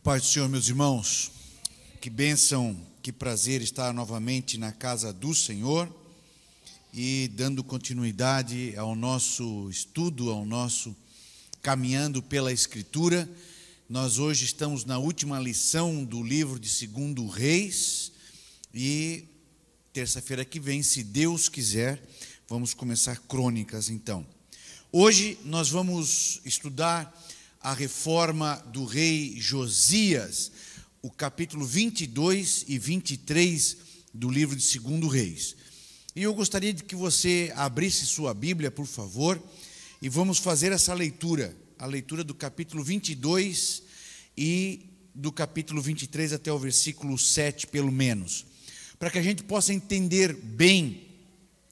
Paz do Senhor, meus irmãos, que bênção, que prazer estar novamente na casa do Senhor e dando continuidade ao nosso estudo, ao nosso caminhando pela Escritura. Nós hoje estamos na última lição do livro de 2 Reis e terça-feira que vem, se Deus quiser, vamos começar Crônicas então. Hoje nós vamos estudar a reforma do rei Josias, o capítulo 22 e 23 do livro de 2 Reis. E eu gostaria de que você abrisse sua Bíblia, por favor, e vamos fazer essa leitura, a leitura do capítulo 22 e do capítulo 23 até o versículo 7, pelo menos, para que a gente possa entender bem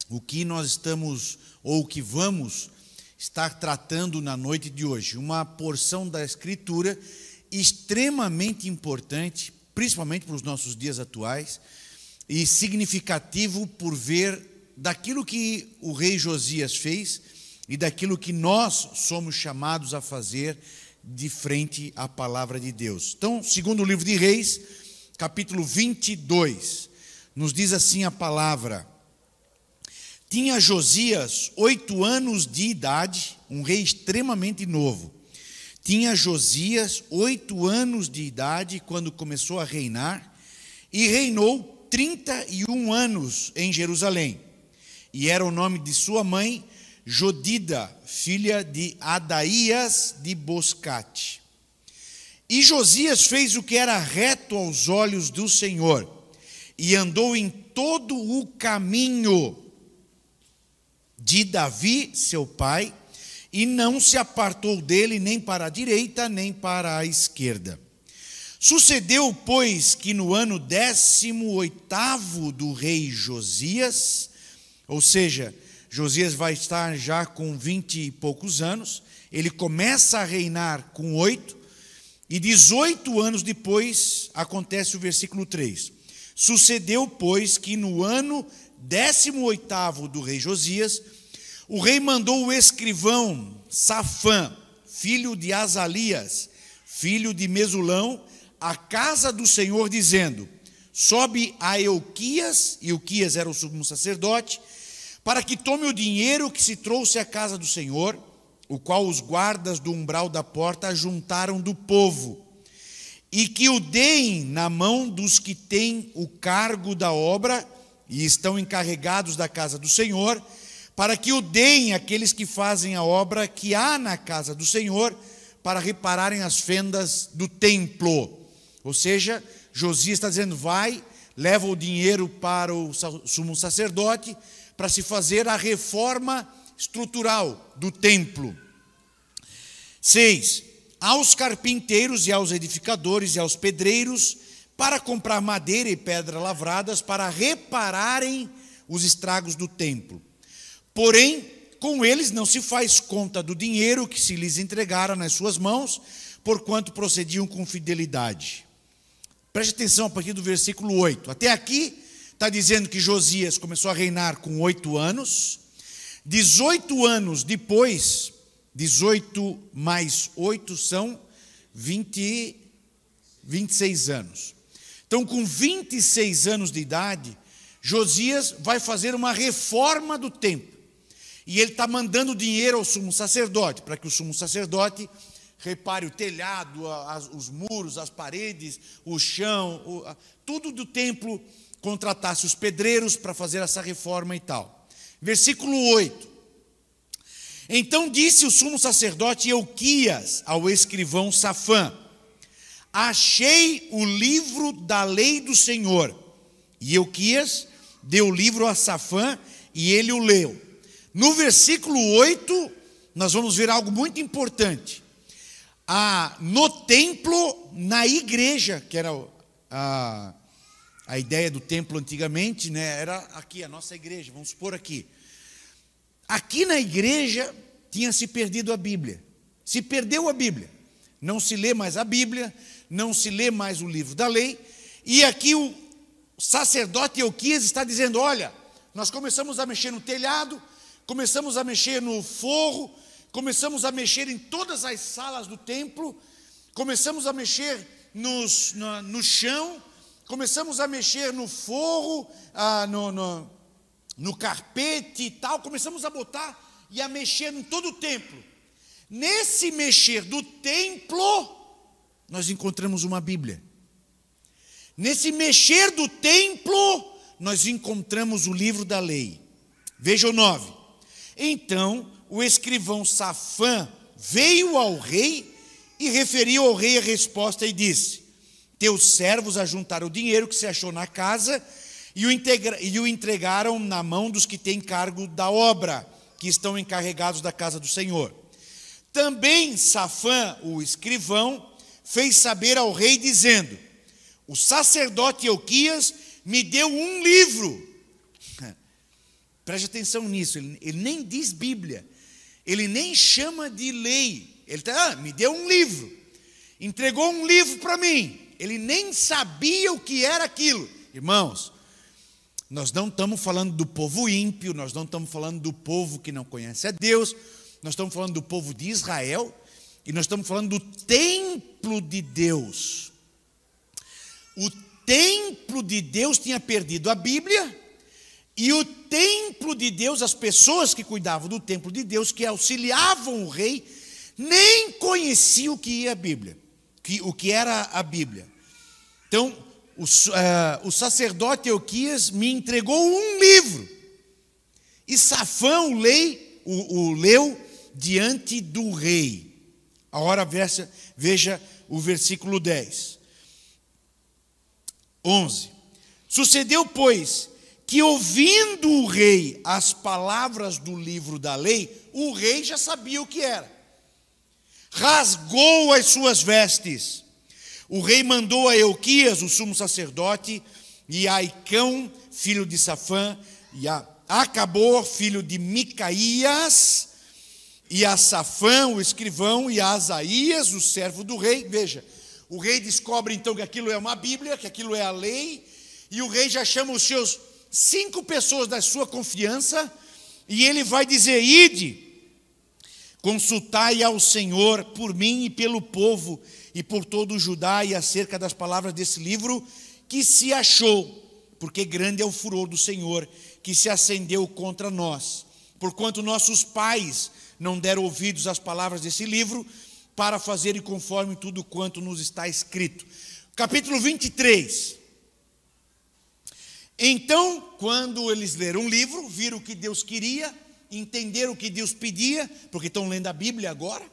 o que nós estamos, ou o que vamos estar tratando na noite de hoje. Uma porção da Escritura extremamente importante, principalmente para os nossos dias atuais, e significativo por ver daquilo que o rei Josias fez e daquilo que nós somos chamados a fazer de frente à palavra de Deus. Então, segundo o livro de Reis, capítulo 22, nos diz assim a palavra: tinha Josias 8 anos de idade, um rei extremamente novo. Tinha Josias 8 anos de idade quando começou a reinar, e reinou 31 anos em Jerusalém. E era o nome de sua mãe, Jodida, filha de Adaías de Boscate. E Josias fez o que era reto aos olhos do Senhor, e andou em todo o caminho de Davi, seu pai, e não se apartou dele nem para a direita, nem para a esquerda. Sucedeu, pois, que no ano 18º do rei Josias, ou seja, Josias vai estar já com 20 e poucos anos, ele começa a reinar com 8, e 18 anos depois acontece o versículo 3. Sucedeu, pois, que no ano 18º do rei Josias, o rei mandou o escrivão Safã, filho de Azalias, filho de Mesulão, à casa do Senhor, dizendo: sobe a Euquias, Euquias era o sumo sacerdote, para que tome o dinheiro que se trouxe à casa do Senhor, o qual os guardas do umbral da porta ajuntaram do povo, e que o deem na mão dos que têm o cargo da obra e estão encarregados da casa do Senhor, para que o deem àqueles que fazem a obra que há na casa do Senhor, para repararem as fendas do templo. Ou seja, Josias está dizendo: vai, leva o dinheiro para o sumo sacerdote, para se fazer a reforma estrutural do templo. 6. Aos carpinteiros e aos edificadores e aos pedreiros, para comprar madeira e pedra lavradas, para repararem os estragos do templo. Porém, com eles não se faz conta do dinheiro que se lhes entregara nas suas mãos, porquanto procediam com fidelidade. Preste atenção a partir do versículo 8. Até aqui está dizendo que Josias começou a reinar com 8 anos. 18 anos depois, 18 mais 8 são 26 anos. Então, com 26 anos de idade, Josias vai fazer uma reforma do templo. E ele está mandando dinheiro ao sumo sacerdote, para que o sumo sacerdote repare o telhado, os muros, as paredes, o chão, tudo do templo, contratasse os pedreiros para fazer essa reforma e tal. Versículo 8. Então disse o sumo sacerdote Euquias ao escrivão Safã: achei o livro da lei do Senhor. E Euquias deu o livro a Safã e ele o leu. No versículo 8, nós vamos ver algo muito importante. No templo, na igreja, que era a ideia do templo antigamente, né, era aqui, a nossa igreja, vamos supor aqui. Aqui na igreja tinha se perdido a Bíblia. Se perdeu a Bíblia. Não se lê mais a Bíblia, não se lê mais o livro da lei. E aqui o sacerdote Euquias está dizendo: olha, nós começamos a mexer no telhado, começamos a mexer no forro, começamos a mexer em todas as salas do templo, começamos a mexer no chão, começamos a mexer no forro, no carpete e tal, começamos a botar e a mexer em todo o templo. Nesse mexer do templo, nós encontramos uma Bíblia. Nesse mexer do templo, nós encontramos o livro da lei. Veja o 9. Então, o escrivão Safã veio ao rei e referiu ao rei a resposta e disse: teus servos ajuntaram o dinheiro que se achou na casa e o entregaram na mão dos que têm cargo da obra, que estão encarregados da casa do Senhor. Também Safã, o escrivão, fez saber ao rei, dizendo: o sacerdote Euquias me deu um livro. Preste atenção nisso, ele nem diz Bíblia, ele nem chama de lei, ele me deu um livro, entregou um livro para mim, ele nem sabia o que era aquilo. Irmãos, nós não estamos falando do povo ímpio, nós não estamos falando do povo que não conhece a Deus, nós estamos falando do povo de Israel, e nós estamos falando do templo de Deus. O templo de Deus tinha perdido a Bíblia, e o templo de Deus, as pessoas que cuidavam do templo de Deus, que auxiliavam o rei, nem conheciam o que ia a Bíblia, o que era a Bíblia. Então, o sacerdote Euquias me entregou um livro, e Safã o leu diante do rei. Agora veja o versículo 10. 11. Sucedeu, pois, que ouvindo o rei as palavras do livro da lei, o rei já sabia o que era. Rasgou as suas vestes. O rei mandou a Euquias, o sumo sacerdote, e a Aicão, filho de Safã, e a Acabor, filho de Micaías, e a Safã, o escrivão, e a Asaías, o servo do rei. Veja, o rei descobre então que aquilo é uma Bíblia, que aquilo é a lei, e o rei já chama os seus 5 pessoas da sua confiança, e ele vai dizer: ide, consultai ao Senhor por mim e pelo povo, e por todo o Judá, e acerca das palavras desse livro que se achou, porque grande é o furor do Senhor, que se acendeu contra nós, porquanto nossos pais não deram ouvidos às palavras desse livro, para fazerem conforme tudo quanto nos está escrito. Capítulo 23. Então, quando eles leram o livro, viram o que Deus queria, entenderam o que Deus pedia, porque estão lendo a Bíblia agora,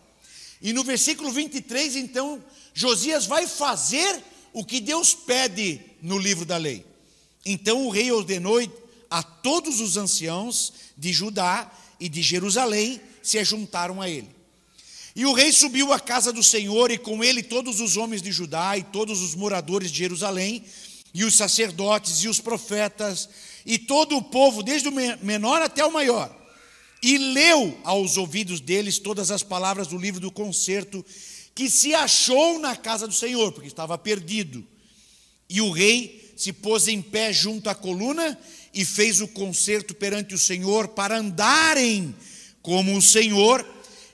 e no versículo 23, então, Josias vai fazer o que Deus pede no livro da lei. Então o rei ordenou a todos os anciãos de Judá e de Jerusalém se ajuntaram a ele. E o rei subiu à casa do Senhor, e com ele todos os homens de Judá e todos os moradores de Jerusalém, e os sacerdotes e os profetas, e todo o povo, desde o menor até o maior, e leu aos ouvidos deles todas as palavras do livro do concerto, que se achou na casa do Senhor, porque estava perdido. E o rei se pôs em pé junto à coluna, e fez o concerto perante o Senhor, para andarem como o Senhor,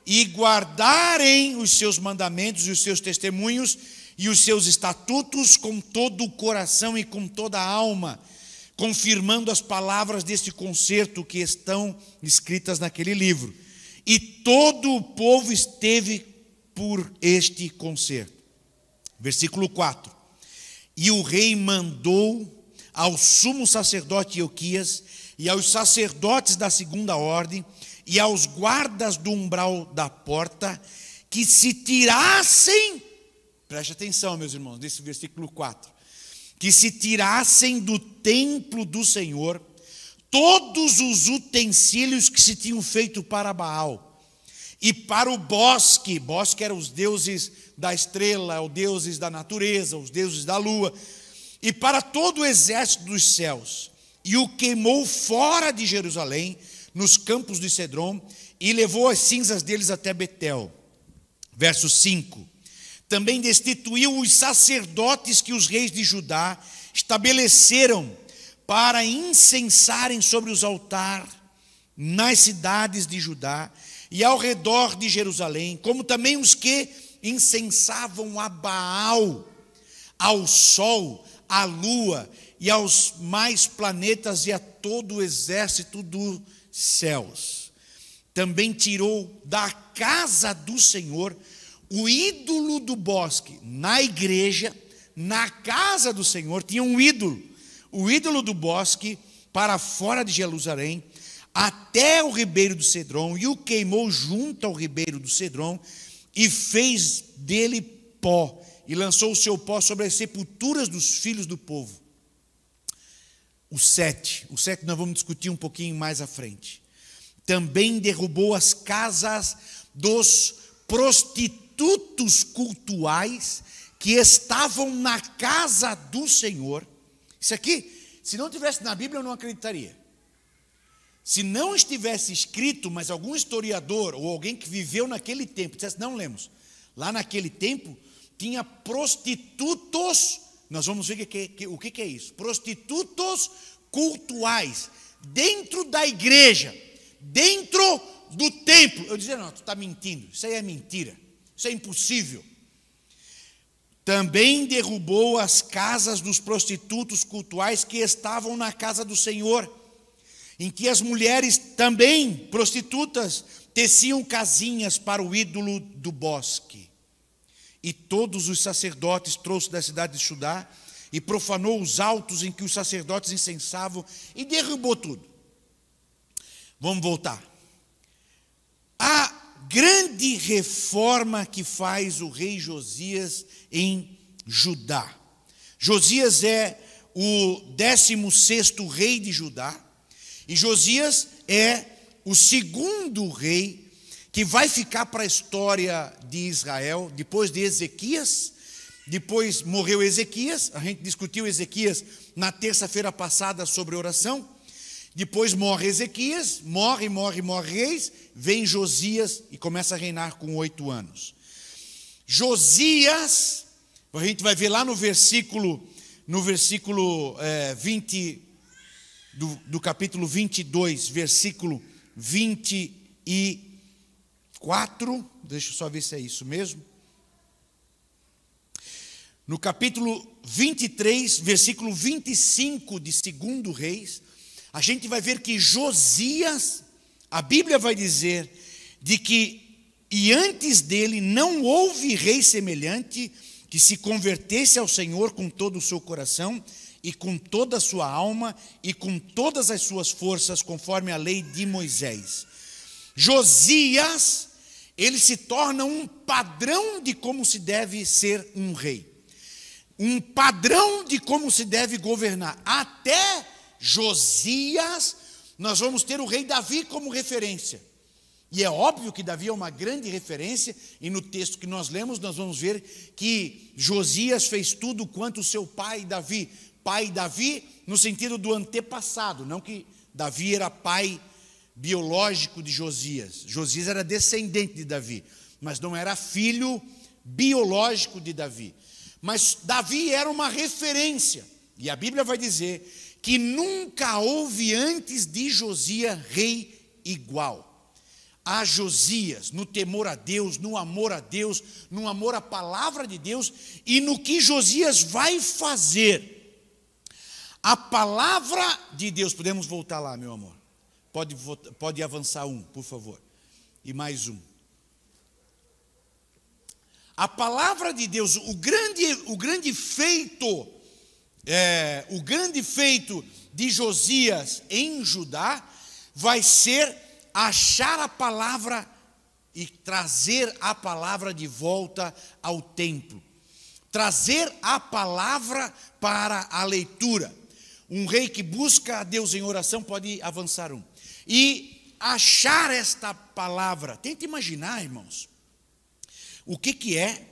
e guardarem os seus mandamentos e os seus testemunhos e os seus estatutos com todo o coração e com toda a alma, confirmando as palavras deste concerto que estão escritas naquele livro. E todo o povo esteve por este concerto. Versículo 4. E o rei mandou ao sumo sacerdote Euquias e aos sacerdotes da segunda ordem e aos guardas do umbral da porta, que se tirassem, preste atenção, meus irmãos, nesse versículo 4, que se tirassem do templo do Senhor todos os utensílios que se tinham feito para Baal, e para o bosque eram os deuses da estrela, os deuses da natureza, os deuses da lua, e para todo o exército dos céus, e o queimou fora de Jerusalém, nos campos de Cedrom, e levou as cinzas deles até Betel. Verso 5. Também destituiu os sacerdotes que os reis de Judá estabeleceram para incensarem sobre os altares nas cidades de Judá e ao redor de Jerusalém, como também os que incensavam a Baal, ao sol, à lua e aos mais planetas e a todo o exército dos céus. Também tirou da casa do Senhor o ídolo do bosque. Na igreja, na casa do Senhor, tinha um ídolo, o ídolo do bosque, para fora de Jerusalém, até o ribeiro do Cedron, e o queimou junto ao ribeiro do Cedron, e fez dele pó, e lançou o seu pó sobre as sepulturas dos filhos do povo. O 7 nós vamos discutir um pouquinho mais à frente. Também derrubou as casas dos prostitutos cultuais que estavam na casa do Senhor. Isso aqui, se não tivesse na Bíblia, eu não acreditaria. Se não estivesse escrito, mas algum historiador ou alguém que viveu naquele tempo dissesse, não lemos, lá naquele tempo tinha prostitutos, nós vamos ver o que é isso, prostitutos cultuais, dentro da igreja, dentro do templo. Eu dizia, não, tu está mentindo, isso aí é mentira, isso é impossível. Também derrubou as casas dos prostitutos cultuais que estavam na casa do Senhor, em que as mulheres também prostitutas teciam casinhas para o ídolo do bosque. E todos os sacerdotes trouxe da cidade de Judá e profanou os altos em que os sacerdotes incensavam e derrubou tudo. Vamos voltar. A grande reforma que faz o rei Josias em Judá. Josias é o 16º rei de Judá. E Josias é o segundo rei que vai ficar para a história de Israel, depois de Ezequias. Depois morreu Ezequias, a gente discutiu Ezequias na terça-feira passada sobre oração. Depois morre Ezequias, morre reis, vem Josias e começa a reinar com 8 anos. Josias, a gente vai ver lá no versículo 20, do capítulo 22, versículo 24, deixa eu só ver se é isso mesmo. No capítulo 23, versículo 25 de 2 Reis, a gente vai ver que Josias, a Bíblia vai dizer, e antes dele não houve rei semelhante que se convertesse ao Senhor com todo o seu coração, e com toda a sua alma, e com todas as suas forças, conforme a lei de Moisés. Josias, ele se torna um padrão de como se deve ser um rei. Um padrão de como se deve governar. Até Josias, nós vamos ter o rei Davi como referência. E é óbvio que Davi é uma grande referência, e no texto que nós lemos, nós vamos ver que Josias fez tudo quanto o seu pai Davi no sentido do antepassado, não que Davi era pai biológico de Josias. Josias era descendente de Davi, mas não era filho biológico de Davi. Mas Davi era uma referência, e a Bíblia vai dizer que nunca houve antes de Josias rei igual a Josias, no temor a Deus, no amor à palavra de Deus, e no que Josias vai fazer. A palavra de Deus, podemos voltar lá, meu amor? Pode avançar um, por favor. E mais um. A palavra de Deus, o grande feito de Josias em Judá vai ser achar a palavra e trazer a palavra de volta ao templo. Trazer a palavra para a leitura. Um rei que busca a Deus em oração, pode avançar um. E achar esta palavra. Tenta imaginar, irmãos, o que é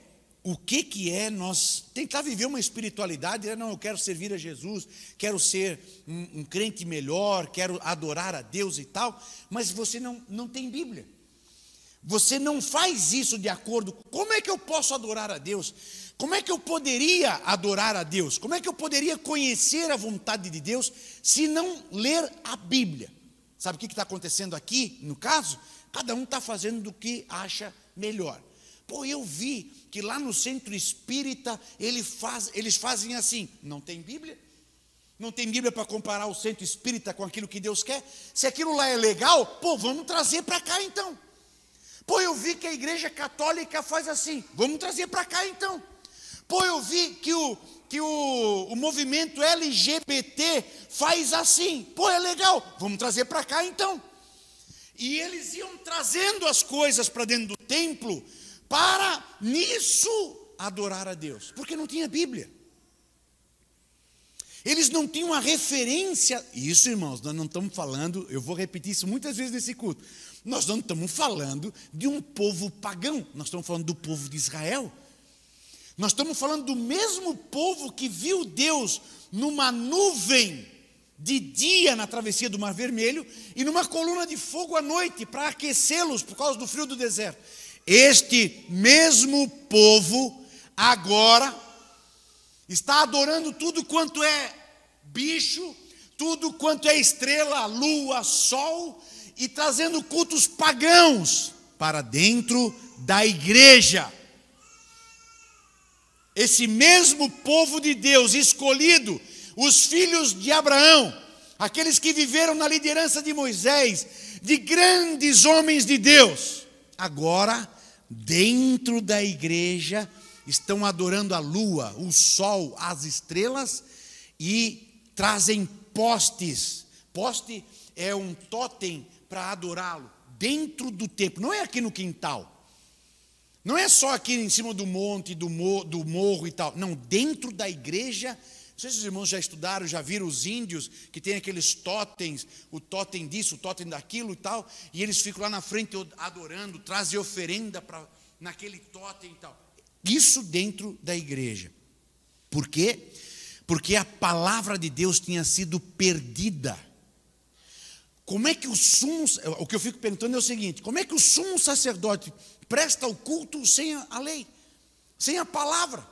nós tentar viver uma espiritualidade. Não, eu quero servir a Jesus, quero ser um crente melhor, quero adorar a Deus e tal, mas você não tem Bíblia. Você não faz isso de acordo. Como é que eu posso adorar a Deus? Como é que eu poderia adorar a Deus? Como é que eu poderia conhecer a vontade de Deus se não ler a Bíblia? Sabe o que está acontecendo aqui, no caso? Cada um está fazendo do que acha melhor. Pô, eu vi que lá no centro espírita eles fazem assim. Não tem Bíblia? Não tem Bíblia para comparar o centro espírita com aquilo que Deus quer? Se aquilo lá é legal, pô, vamos trazer para cá então. Pô, eu vi que a igreja católica faz assim, vamos trazer para cá então. Pô, eu vi que o movimento LGBT faz assim, pô, é legal, vamos trazer para cá então. E eles iam trazendo as coisas para dentro do templo, para nisso adorar a Deus, porque não tinha Bíblia. Eles não tinham a referência. Isso, irmãos, nós não estamos falando, eu vou repetir isso muitas vezes nesse culto, nós não estamos falando de um povo pagão, nós estamos falando do povo de Israel. Nós estamos falando do mesmo povo que viu Deus numa nuvem de dia na travessia do Mar Vermelho e numa coluna de fogo à noite para aquecê-los por causa do frio do deserto. Este mesmo povo agora está adorando tudo quanto é bicho, tudo quanto é estrela, lua, sol, e trazendo cultos pagãos para dentro da igreja. Esse mesmo povo de Deus escolhido, os filhos de Abraão, aqueles que viveram na liderança de Moisés, de grandes homens de Deus, agora, dentro da igreja, estão adorando a lua, o sol, as estrelas e trazem postes. Poste é um totem para adorá-lo dentro do templo, não é aqui no quintal. Não é só aqui em cima do monte, do morro e tal. Não, dentro da igreja. Não sei se os irmãos já estudaram, já viram os índios que tem aqueles totens, o totem disso, o totem daquilo e tal, e eles ficam lá na frente adorando, trazem oferenda naquele totem e tal. Isso dentro da igreja. Por quê? Porque a palavra de Deus tinha sido perdida. Como é que o que eu fico perguntando é o seguinte: como é que o sumo sacerdote presta o culto sem a lei, sem a palavra?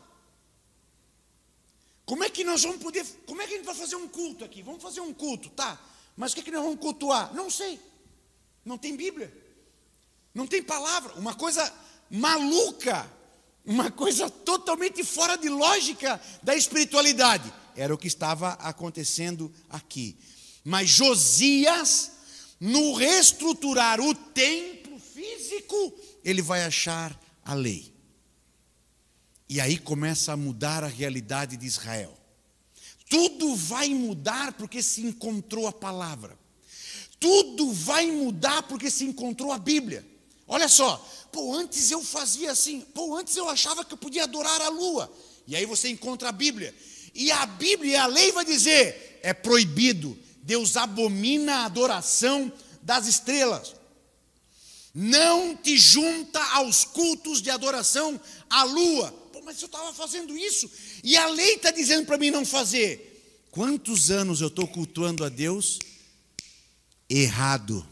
Como é que nós vamos poder, como é que a gente vai fazer um culto aqui? Vamos fazer um culto, tá, mas o que nós vamos cultuar? Não sei, não tem Bíblia, não tem palavra, uma coisa maluca, uma coisa totalmente fora de lógica da espiritualidade. Era o que estava acontecendo aqui. Mas Josias, no reestruturar o templo físico, ele vai achar a lei. E aí começa a mudar a realidade de Israel. Tudo vai mudar porque se encontrou a palavra. Tudo vai mudar porque se encontrou a Bíblia. Olha só, pô, antes eu fazia assim, pô, antes eu achava que eu podia adorar a lua. E aí você encontra a Bíblia. E a Bíblia, a lei vai dizer, é proibido. Deus abomina a adoração das estrelas. Não te junta aos cultos de adoração à lua. Pô, mas eu estava fazendo isso e a lei está dizendo para mim não fazer. Quantos anos eu estou cultuando a Deus errado?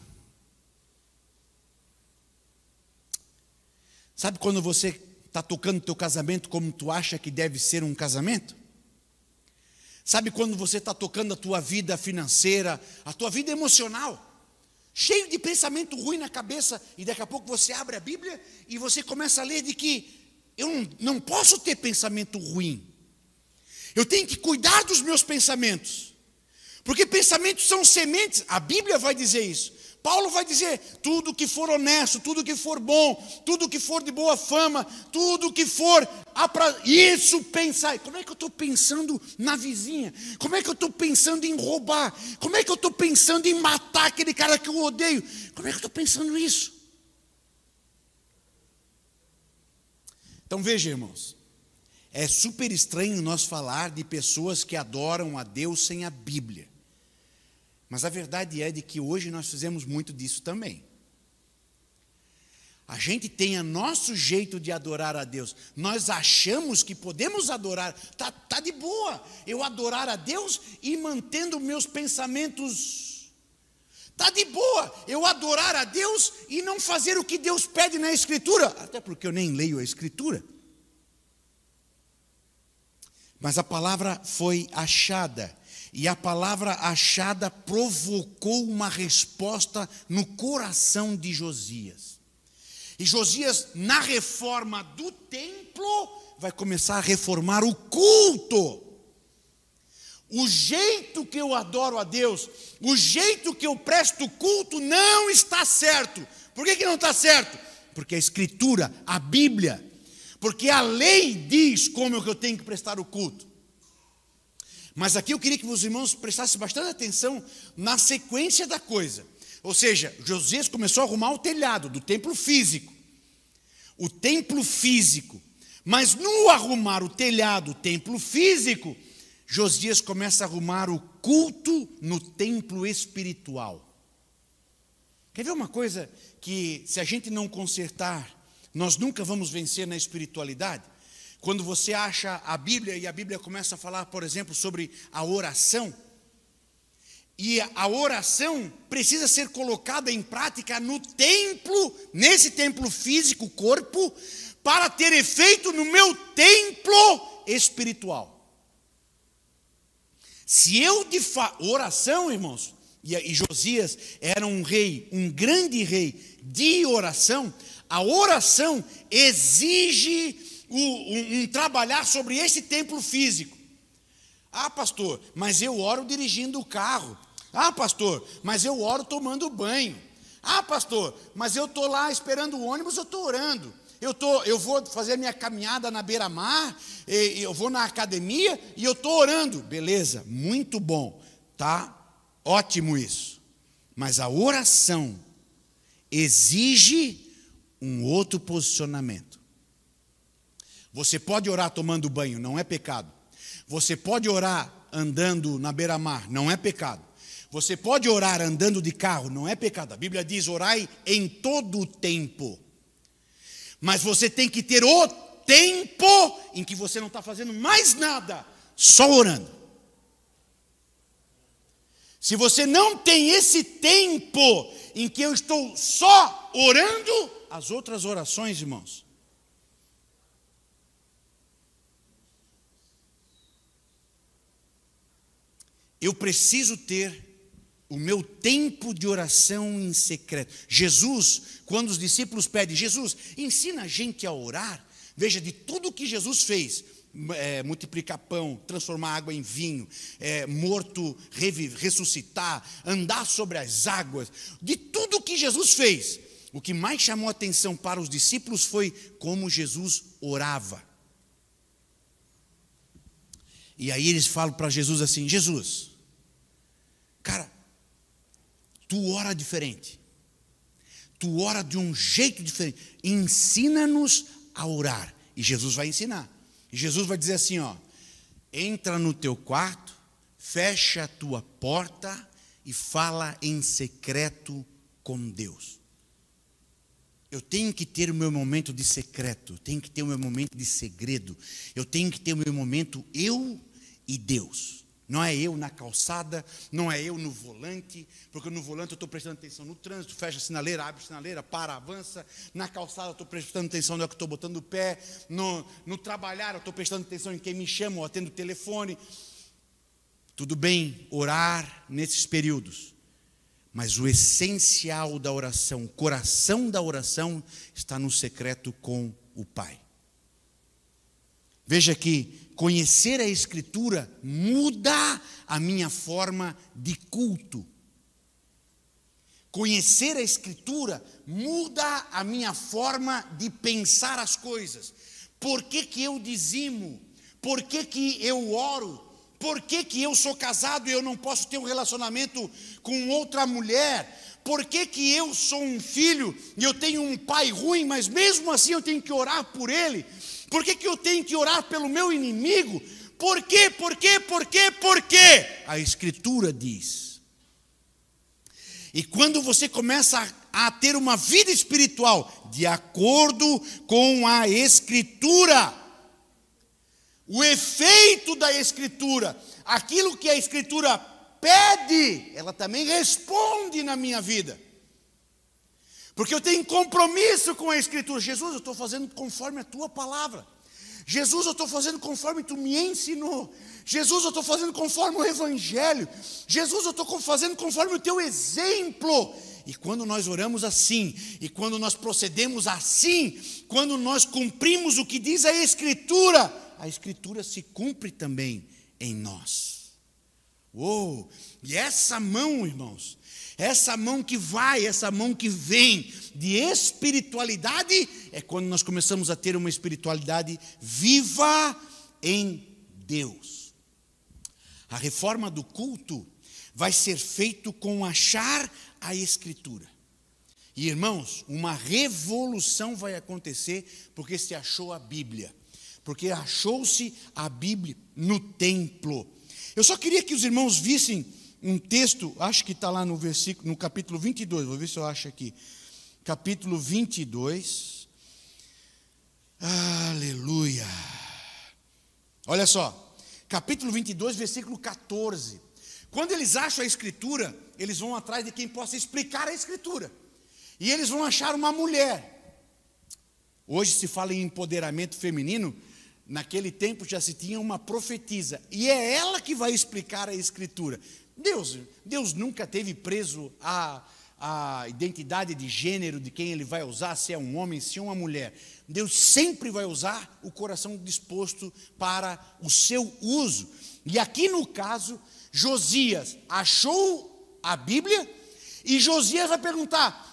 Sabe quando você está tocando teu casamento como tu acha que deve ser um casamento? Sabe quando você está tocando a tua vida financeira, a tua vida emocional, cheio de pensamento ruim na cabeça, e daqui a pouco você abre a Bíblia e você começa a ler de que eu não posso ter pensamento ruim. Eu tenho que cuidar dos meus pensamentos, porque pensamentos são sementes. A Bíblia vai dizer isso. Paulo vai dizer, tudo que for honesto, tudo que for bom, tudo que for de boa fama, tudo que for, isso pensar. Como é que eu estou pensando na vizinha? Como é que eu estou pensando em roubar? Como é que eu estou pensando em matar aquele cara que eu odeio? Como é que eu estou pensando isso? Então veja, irmãos, é super estranho nós falar de pessoas que adoram a Deus sem a Bíblia. Mas a verdade é de que hoje nós fizemos muito disso também. A gente tem o nosso jeito de adorar a Deus. Nós achamos que podemos adorar. Tá de boa eu adorar a Deus e mantendo meus pensamentos. Tá de boa eu adorar a Deus e não fazer o que Deus pede na Escritura. Até porque eu nem leio a Escritura. Mas a palavra foi achada. E a palavra achada provocou uma resposta no coração de Josias. E Josias, na reforma do templo, vai começar a reformar o culto. O jeito que eu adoro a Deus, o jeito que eu presto culto não está certo. Por que não está certo? Porque a Escritura, a Bíblia, porque a lei diz como é que eu tenho que prestar o culto. Mas aqui eu queria que os irmãos prestassem bastante atenção na sequência da coisa. Ou seja, Josias começou a arrumar o telhado do templo físico. O templo físico. Mas no arrumar o telhado, o templo físico, Josias começa a arrumar o culto no templo espiritual. Quer ver uma coisa que, se a gente não consertar, nós nunca vamos vencer na espiritualidade? Quando você acha a Bíblia e a Bíblia começa a falar, por exemplo, sobre a oração, e a oração precisa ser colocada em prática no templo, nesse templo físico, corpo, para ter efeito no meu templo espiritual. Se eu de fato, oração, irmãos, e Josias era um rei, um grande rei de oração, a oração exige um trabalhar sobre esse templo físico. Ah, pastor, mas eu oro dirigindo o carro. Ah, pastor, mas eu oro tomando banho. Ah, pastor, mas eu estou lá esperando o ônibus, eu estou orando. Eu vou fazer a minha caminhada na beira-mar, eu vou na academia e eu estou orando. Beleza, muito bom, tá? Ótimo isso. Mas a oração exige um outro posicionamento. Você pode orar tomando banho, não é pecado. Você pode orar andando na beira-mar, não é pecado. Você pode orar andando de carro, não é pecado. A Bíblia diz: orai em todo o tempo. Mas você tem que ter o tempo em que você não está fazendo mais nada, só orando. Se você não tem esse tempo em que eu estou só orando, as outras orações, irmãos, eu preciso ter o meu tempo de oração em secreto. Jesus, quando os discípulos pedem: Jesus, ensina a gente a orar. Veja, de tudo que Jesus fez, multiplicar pão, transformar água em vinho, morto ressuscitar, andar sobre as águas, de tudo que Jesus fez, o que mais chamou a atenção para os discípulos foi como Jesus orava. E aí eles falam para Jesus assim: Jesus, cara, tu ora diferente, tu ora de um jeito diferente, ensina-nos a orar. E Jesus vai ensinar, e Jesus vai dizer assim, ó: entra no teu quarto, fecha a tua porta e fala em secreto com Deus. Eu tenho que ter o meu momento de secreto, eu tenho que ter o meu momento de segredo, eu tenho que ter o meu momento eu e Deus. Não é eu na calçada, não é eu no volante, porque no volante eu estou prestando atenção no trânsito, fecha a sinaleira, abre a sinaleira, para, avança. Na calçada eu estou prestando atenção no que eu estou botando o pé. No trabalhar eu estou prestando atenção em quem me chama ou atendo o telefone. Tudo bem orar nesses períodos, mas o essencial da oração, o coração da oração está no secreto com o Pai. Veja que conhecer a Escritura muda a minha forma de culto. Conhecer a Escritura muda a minha forma de pensar as coisas. Por que que eu dizimo? Por que que eu oro? Por que que eu sou casado e eu não posso ter um relacionamento com outra mulher? Por que que eu sou um filho e eu tenho um pai ruim, mas mesmo assim eu tenho que orar por ele? Por que que eu tenho que orar pelo meu inimigo? Por quê? Por quê? Por quê? Por quê? A Escritura diz. E quando você começa a ter uma vida espiritual de acordo com a Escritura, o efeito da Escritura, aquilo que a Escritura pede, ela também responde na minha vida. Porque eu tenho compromisso com a Escritura. Jesus, eu estou fazendo conforme a tua palavra. Jesus, eu estou fazendo conforme tu me ensinou. Jesus, eu estou fazendo conforme o Evangelho. Jesus, eu estou fazendo conforme o teu exemplo. E quando nós oramos assim, e quando nós procedemos assim, quando nós cumprimos o que diz a Escritura se cumpre também em nós. Uou! E essa mão, irmãos, essa mão que vai, essa mão que vem de espiritualidade, é quando nós começamos a ter uma espiritualidade viva em Deus. A reforma do culto vai ser feito com achar a Escritura. E, irmãos, uma revolução vai acontecer porque se achou a Bíblia. Porque achou-se a Bíblia no templo. Eu só queria que os irmãos vissem um texto, acho que está lá no capítulo 22, vou ver se eu acho aqui. Capítulo 22. Aleluia. Olha só, capítulo 22, versículo 14. Quando eles acham a Escritura, eles vão atrás de quem possa explicar a Escritura. E eles vão achar uma mulher. Hoje se fala em empoderamento feminino. Naquele tempo já se tinha uma profetisa. E é ela que vai explicar a Escritura. Deus nunca teve preso a identidade de gênero de quem ele vai usar, se é um homem, se é uma mulher. Deus sempre vai usar o coração disposto para o seu uso. E aqui no caso, Josias achou a Bíblia e Josias vai perguntar: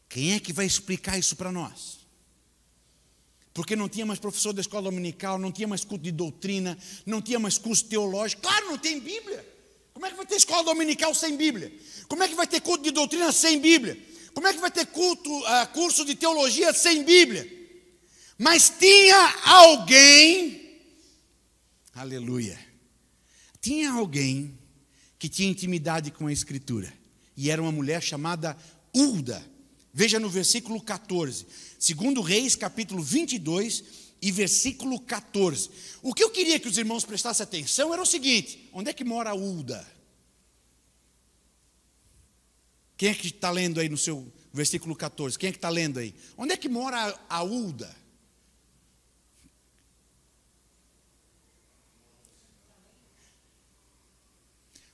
quem é que vai explicar isso para nós? Porque não tinha mais professor da escola dominical, não tinha mais culto de doutrina, não tinha mais curso teológico. Claro, não tem Bíblia. Como é que vai ter escola dominical sem Bíblia? Como é que vai ter culto de doutrina sem Bíblia? Como é que vai ter curso de teologia sem Bíblia? Mas tinha alguém, aleluia, tinha alguém que tinha intimidade com a Escritura. E era uma mulher chamada Hulda. Veja no versículo 14, 2 Reis, capítulo 22 e versículo 14. O que eu queria que os irmãos prestassem atenção era o seguinte: onde é que mora a Hulda? Quem é que está lendo aí no seu versículo 14? Quem é que está lendo aí? Onde é que mora a Hulda?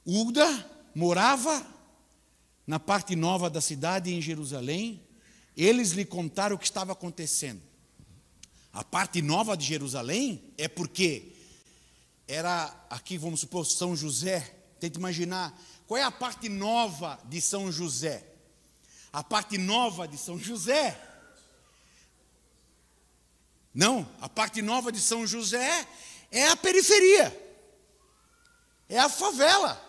Hulda morava na parte nova da cidade, em Jerusalém. Eles lhe contaram o que estava acontecendo. A parte nova de Jerusalém é porque era, aqui vamos supor, São José. Tenta imaginar, qual é a parte nova de São José? A parte nova de São José? Não, a parte nova de São José é a periferia. É a favela.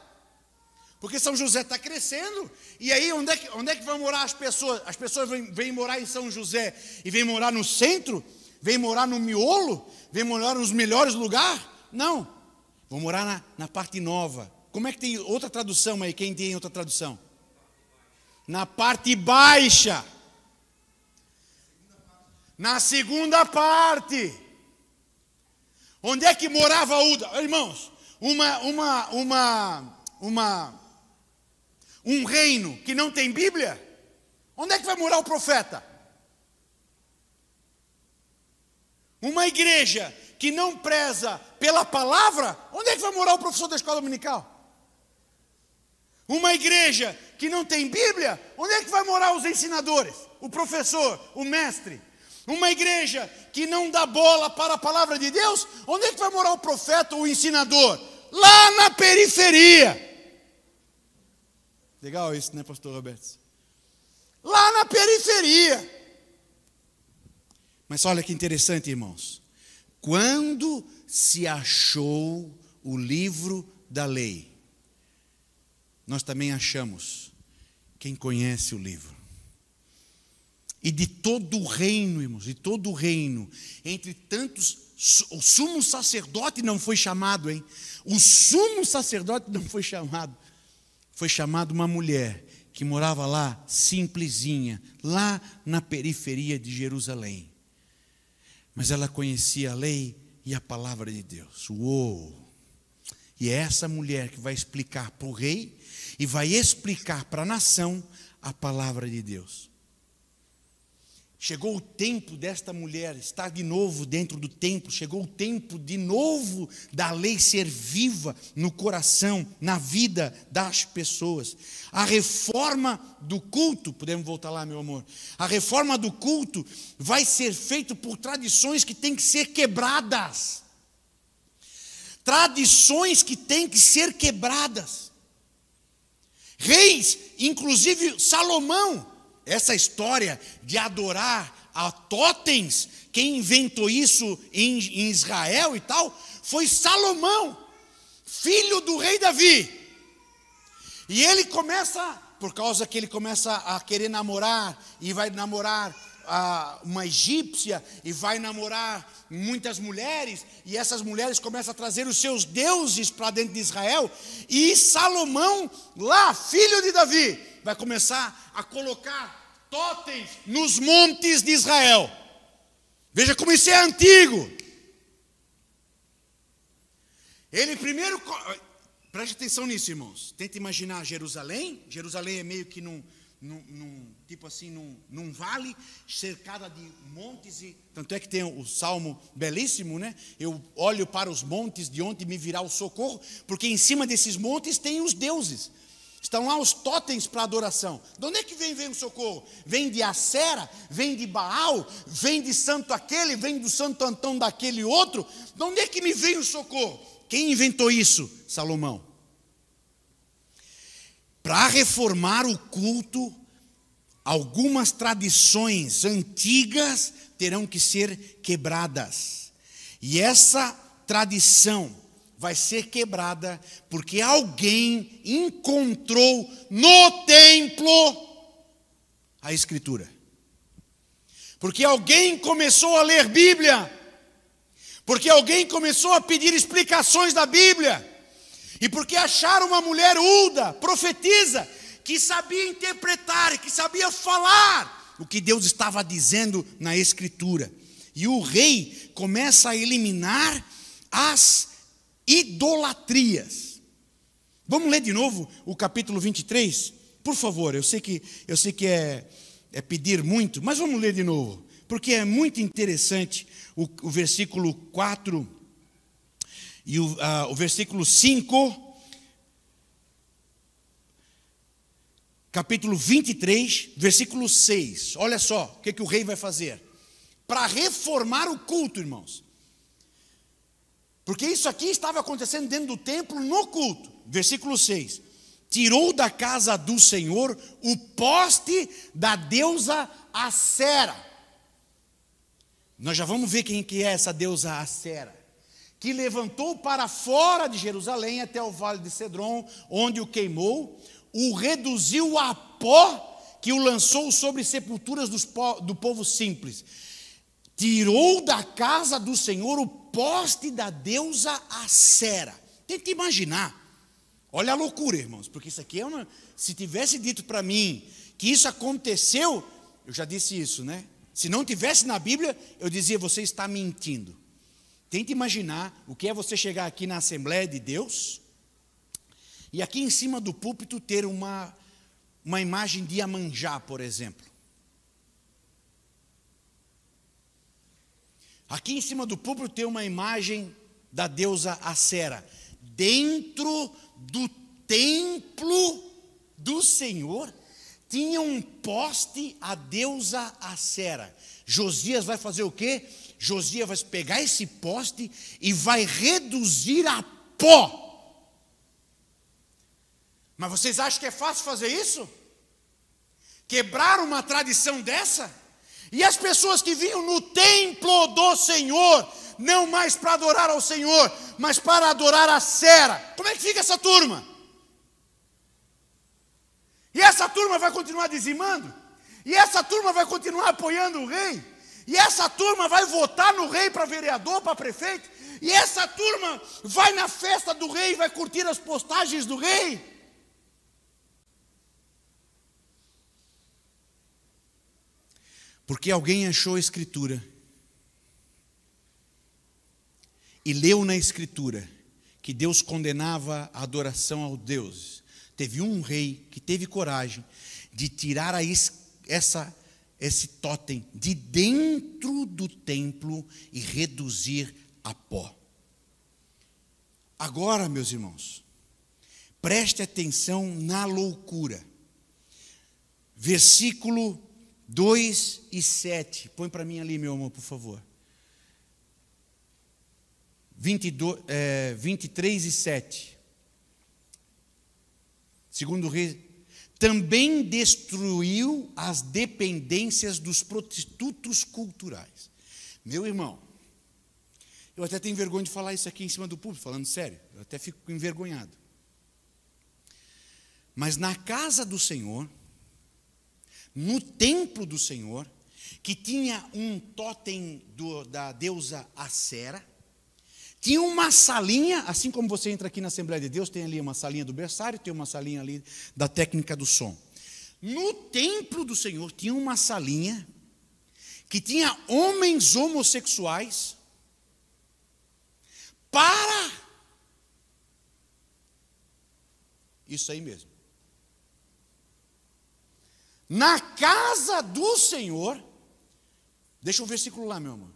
Porque São José está crescendo, e aí onde é que vão morar as pessoas? As pessoas vêm morar em São José e vêm morar no centro? Vêm morar no miolo? Vêm morar nos melhores lugares? Não, vão morar na parte nova. Como é que tem outra tradução aí? Quem tem outra tradução? Na parte baixa. Na segunda parte. Onde é que morava Hulda? Irmãos, um reino que não tem Bíblia, onde é que vai morar o profeta? Uma igreja que não preza pela palavra, onde é que vai morar o professor da escola dominical? Uma igreja que não tem Bíblia, onde é que vai morar os ensinadores? O professor, o mestre? Uma igreja que não dá bola para a palavra de Deus, onde é que vai morar o profeta, o ensinador? Lá na periferia. Legal isso, né, pastor Roberto? Lá na periferia. Mas olha que interessante, irmãos. Quando se achou o livro da lei, nós também achamos quem conhece o livro. E de todo o reino, irmãos, de todo o reino, entre tantos, o sumo sacerdote não foi chamado, hein? O sumo sacerdote não foi chamado. Foi chamado uma mulher que morava lá, simplesinha, lá na periferia de Jerusalém. Mas ela conhecia a lei e a palavra de Deus. Uou! E é essa mulher que vai explicar para o rei e vai explicar para a nação a palavra de Deus. Chegou o tempo desta mulher estar de novo dentro do templo. Chegou o tempo de novo da lei ser viva no coração, na vida das pessoas. A reforma do culto, podemos voltar lá, meu amor. A reforma do culto vai ser feita por tradições que têm que ser quebradas. Tradições que têm que ser quebradas. Reis, inclusive Salomão, essa história de adorar a totens, quem inventou isso em Israel e tal, foi Salomão, filho do rei Davi. E ele começa, por causa que ele começa a querer namorar, e vai namorar uma egípcia, e vai namorar muitas mulheres, e essas mulheres começam a trazer os seus deuses para dentro de Israel, e Salomão, lá, filho de Davi, vai começar a colocar totens nos montes de Israel. Veja como isso é antigo. Ele primeiro, preste atenção nisso, irmãos. Tenta imaginar Jerusalém. Jerusalém é meio que tipo assim, num vale, cercada de montes, e tanto é que tem o salmo belíssimo, né? Eu olho para os montes, de onde me virá o socorro, porque em cima desses montes tem os deuses. Estão lá os totens para adoração. De onde é que vem o socorro? Vem de Acera, vem de Baal, vem de santo aquele, vem do santo Antão daquele outro. De onde é que me vem o socorro? Quem inventou isso? Salomão. Para reformar o culto, algumas tradições antigas terão que ser quebradas. E essa tradição vai ser quebrada porque alguém encontrou no templo a Escritura. Porque alguém começou a ler Bíblia. Porque alguém começou a pedir explicações da Bíblia. E porque acharam uma mulher Hulda, profetisa, que sabia interpretar, que sabia falar o que Deus estava dizendo na Escritura. E o rei começa a eliminar as idolatrias. Vamos ler de novo o capítulo 23? Por favor, eu sei que é pedir muito, mas vamos ler de novo, porque é muito interessante o versículo 4 e o versículo 5, capítulo 23, versículo 6. Olha só o que o rei vai fazer para reformar o culto, irmãos. Porque isso aqui estava acontecendo dentro do templo no culto. Versículo 6. Tirou da casa do Senhor o poste da deusa Acera. Nós já vamos ver quem que é essa deusa Acera. Que levantou para fora de Jerusalém até o vale de Cedron, onde o queimou, o reduziu a pó, que o lançou sobre sepulturas do povo simples. Tirou da casa do Senhor o poste da deusa Acera. Tenta imaginar. Olha a loucura, irmãos, porque isso aqui se tivesse dito para mim que isso aconteceu, eu já disse isso, né? Se não tivesse na Bíblia, eu dizia, você está mentindo. Tenta imaginar o que é você chegar aqui na Assembleia de Deus e aqui em cima do púlpito ter uma imagem de Iemanjá, por exemplo. Aqui em cima do púlpito tem uma imagem da deusa Acera. Dentro do templo do Senhor tinha um poste a deusa Acera. Josias vai fazer o quê? Josias vai pegar esse poste e vai reduzir a pó. Mas vocês acham que é fácil fazer isso? Quebrar uma tradição dessa? E as pessoas que vinham no templo do Senhor, não mais para adorar ao Senhor, mas para adorar a Acera. Como é que fica essa turma? E essa turma vai continuar dizimando? E essa turma vai continuar apoiando o rei? E essa turma vai votar no rei para vereador, para prefeito? E essa turma vai na festa do rei e vai curtir as postagens do rei? Porque alguém achou a Escritura e leu na Escritura que Deus condenava a adoração ao Deus. Teve um rei que teve coragem de tirar esse totem de dentro do templo e reduzir a pó. Agora, meus irmãos, preste atenção na loucura. Versículo 2 e 7. Põe para mim ali, meu amor, por favor. 23 e 7. Segundo Reis, também destruiu as dependências dos prostitutos culturais. Meu irmão, eu até tenho vergonha de falar isso aqui em cima do púlpito, falando sério, eu até fico envergonhado. Mas na casa do Senhor, no templo do Senhor, que tinha um totem da deusa Acera, tinha uma salinha, assim como você entra aqui na Assembleia de Deus, tem ali uma salinha do berçário, tem uma salinha ali da técnica do som. No templo do Senhor tinha uma salinha que tinha homens homossexuais para isso aí mesmo. Na casa do Senhor, deixa o versículo lá, meu amor.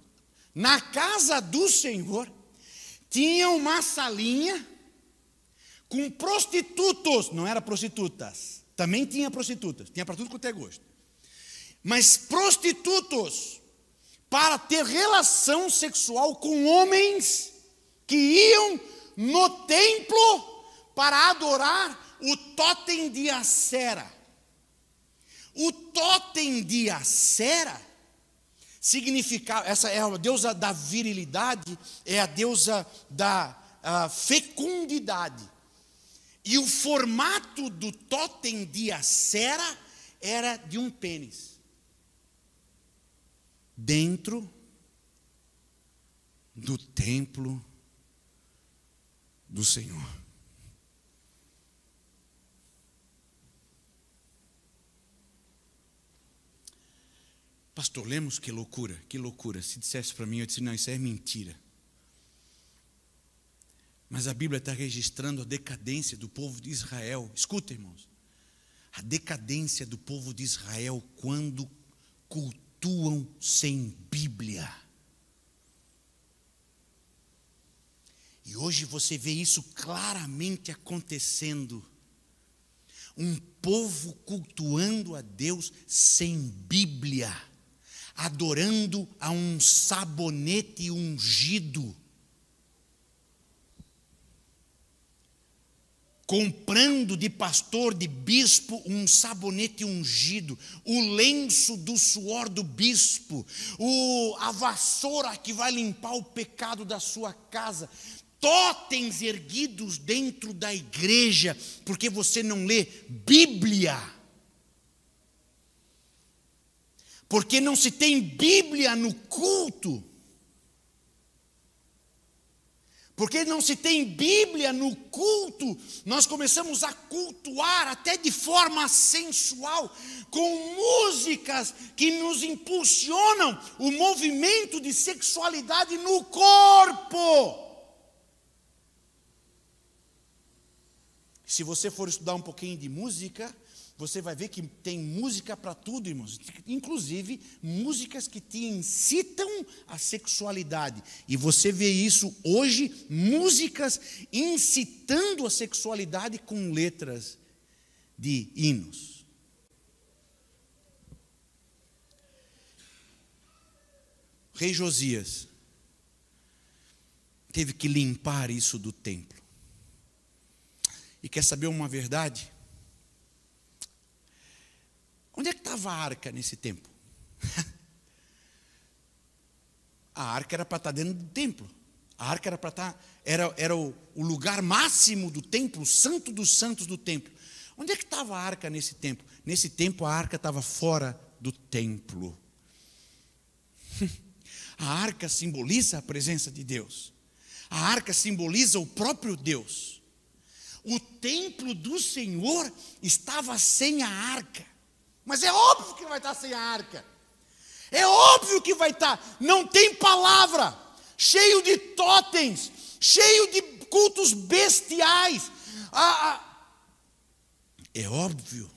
Na casa do Senhor tinha uma salinha com prostitutos, não era prostitutas, também tinha prostitutas, tinha para tudo quanto é gosto. Mas prostitutos para ter relação sexual com homens que iam no templo para adorar o totem de Acera. O totem de Acera significava, essa é a deusa da virilidade, é a deusa da fecundidade. E o formato do totem de Acera era de um pênis. Dentro do templo do Senhor. Pastor Lemos, que loucura, que loucura. Se dissesse para mim, eu disse, não, isso é mentira. Mas a Bíblia está registrando a decadência do povo de Israel. Escuta, irmãos. A decadência do povo de Israel quando cultuam sem Bíblia. E hoje você vê isso claramente acontecendo. Um povo cultuando a Deus sem Bíblia, adorando a um sabonete ungido, comprando de pastor, de bispo, um sabonete ungido, o lenço do suor do bispo, a vassoura que vai limpar o pecado da sua casa, totens erguidos dentro da igreja, porque você não lê Bíblia. Porque não se tem Bíblia no culto. Porque não se tem Bíblia no culto, nós começamos a cultuar até de forma sensual, com músicas que nos impulsionam o movimento de sexualidade no corpo. Se você for estudar um pouquinho de música, você vai ver que tem música para tudo, irmãos. Inclusive, músicas que te incitam à sexualidade. E você vê isso hoje, músicas incitando a sexualidade com letras de hinos. O rei Josias teve que limpar isso do templo. E quer saber uma verdade? Onde é que estava a arca nesse tempo? A arca era para estar dentro do templo. A arca era para estar, era o lugar máximo do templo, o santo dos santos do templo. Onde é que estava a arca nesse tempo? Nesse tempo a arca estava fora do templo. A arca simboliza a presença de Deus. A arca simboliza o próprio Deus. O templo do Senhor estava sem a arca. Mas é óbvio que vai estar sem a arca. É óbvio que vai estar. Não tem palavra. Cheio de totens. Cheio de cultos bestiais. É óbvio.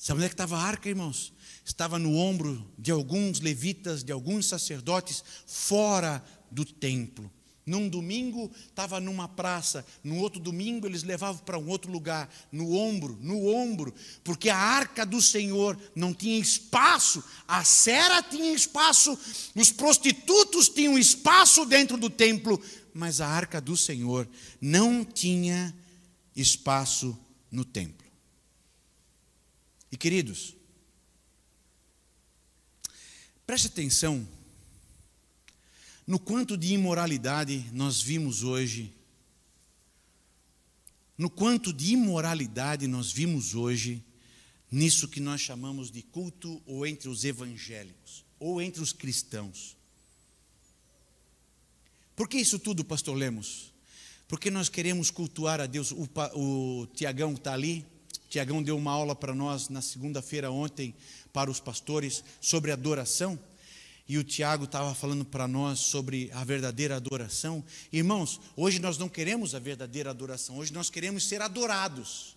Sabe onde é que estava a arca, irmãos? Estava no ombro de alguns levitas, de alguns sacerdotes, fora do templo. Num domingo estava numa praça, no outro domingo eles levavam para um outro lugar, no ombro, porque a arca do Senhor não tinha espaço, a cera tinha espaço, os prostitutos tinham espaço dentro do templo, mas a arca do Senhor não tinha espaço no templo. E queridos, preste atenção no quanto de imoralidade nós vimos hoje, nisso que nós chamamos de culto, ou entre os evangélicos, ou entre os cristãos. Por que isso tudo, pastor Lemos? Porque nós queremos cultuar a Deus. O Tiagão está ali. Tiagão deu uma aula para nós na segunda-feira ontem, para os pastores, sobre adoração. E o Tiago estava falando para nós sobre a verdadeira adoração. Irmãos, hoje nós não queremos a verdadeira adoração, hoje nós queremos ser adorados.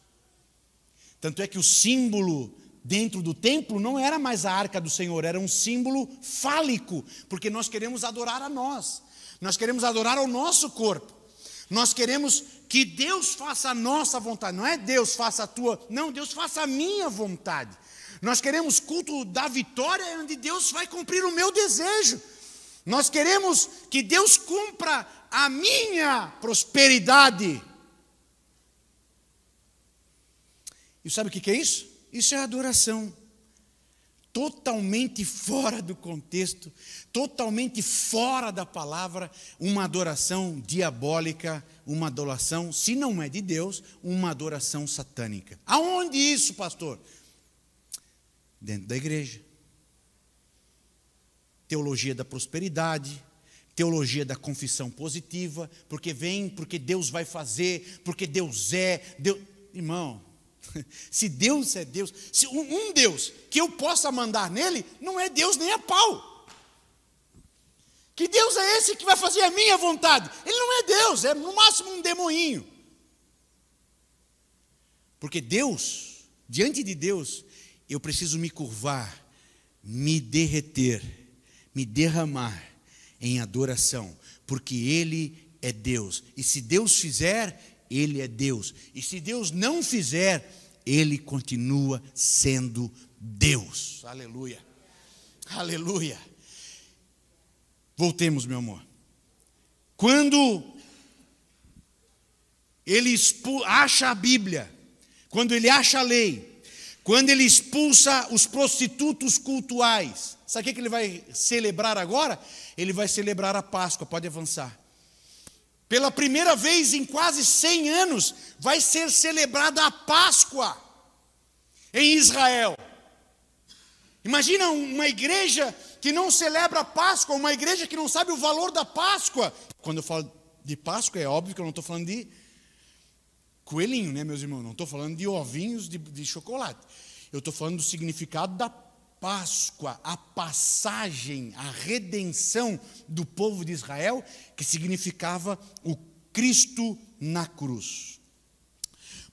Tanto é que o símbolo dentro do templo não era mais a arca do Senhor, era um símbolo fálico, porque nós queremos adorar a nós queremos adorar ao nosso corpo, nós queremos que Deus faça a nossa vontade, não é Deus faça a tua, não, Deus faça a minha vontade. Nós queremos culto da vitória, onde Deus vai cumprir o meu desejo. Nós queremos que Deus cumpra a minha prosperidade. E sabe o que é isso? Isso é adoração. Totalmente fora do contexto, totalmente fora da palavra, uma adoração diabólica, uma adoração, se não é de Deus, uma adoração satânica. Aonde isso, pastor? Dentro da igreja. Teologia da prosperidade, teologia da confissão positiva, porque Deus vai fazer, porque Deus é, Deus... Irmão, se Deus é Deus, se um Deus que eu possa mandar nele, não é Deus nem a pau. Que Deus é esse que vai fazer a minha vontade? Ele não é Deus, é no máximo um demoinho. Porque Deus, diante de Deus, eu preciso me curvar, me derreter, me derramar em adoração, porque Ele é Deus. E se Deus fizer, Ele é Deus. E se Deus não fizer, Ele continua sendo Deus. Aleluia. Aleluia. Voltemos, meu amor. Quando ele acha a Bíblia, quando ele acha a lei, quando ele expulsa os prostitutos cultuais, sabe o que ele vai celebrar agora? Ele vai celebrar a Páscoa, pode avançar. Pela primeira vez em quase 100 anos, vai ser celebrada a Páscoa em Israel. Imagina uma igreja que não celebra a Páscoa, uma igreja que não sabe o valor da Páscoa. Quando eu falo de Páscoa, é óbvio que eu não estou falando de coelhinho, né, meus irmãos? Não estou falando de ovinhos de chocolate. Eu estou falando do significado da Páscoa, a passagem, a redenção do povo de Israel, que significava o Cristo na cruz.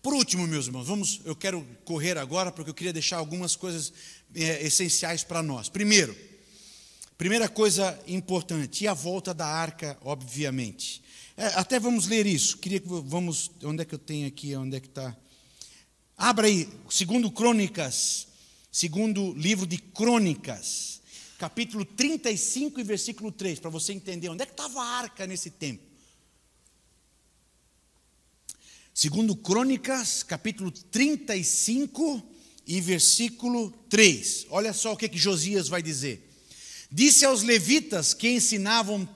Por último, meus irmãos, eu quero correr agora, porque eu queria deixar algumas coisas essenciais para nós. Primeira coisa importante, e a volta da arca, obviamente. Até vamos ler isso. Queria que vamos. Onde é que eu tenho aqui? Onde é que está? Abra aí, segundo livro de Crônicas, capítulo 35 e versículo 3, para você entender onde é que estava a arca nesse tempo. Segundo Crônicas, capítulo 35 e versículo 3. Olha só o que Josias vai dizer. Disse aos levitas que ensinavam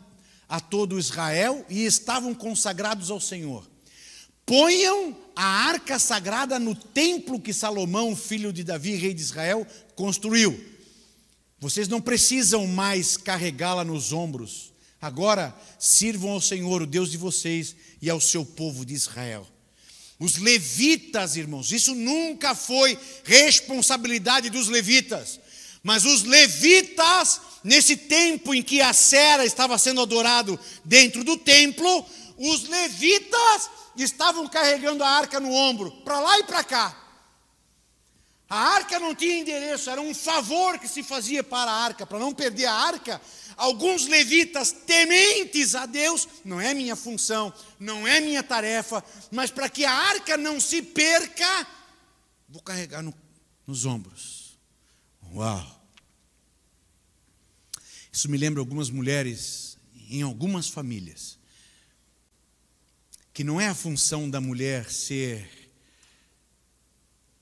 a todo Israel e estavam consagrados ao Senhor: ponham a arca sagrada no templo que Salomão, filho de Davi, rei de Israel, construiu. Vocês não precisam mais carregá-la nos ombros. Agora sirvam ao Senhor, o Deus de vocês, e ao seu povo de Israel. Os levitas, irmãos, isso nunca foi responsabilidade dos levitas. Mas os levitas, nesse tempo em que a cera estava sendo adorado dentro do templo, os levitas estavam carregando a arca no ombro, para lá e para cá. A arca não tinha endereço, era um favor que se fazia para a arca. Para não perder a arca, alguns levitas tementes a Deus, não é minha função, não é minha tarefa, mas para que a arca não se perca, vou carregar nos ombros. Uau! Isso me lembra algumas mulheres, em algumas famílias, que não é a função da mulher ser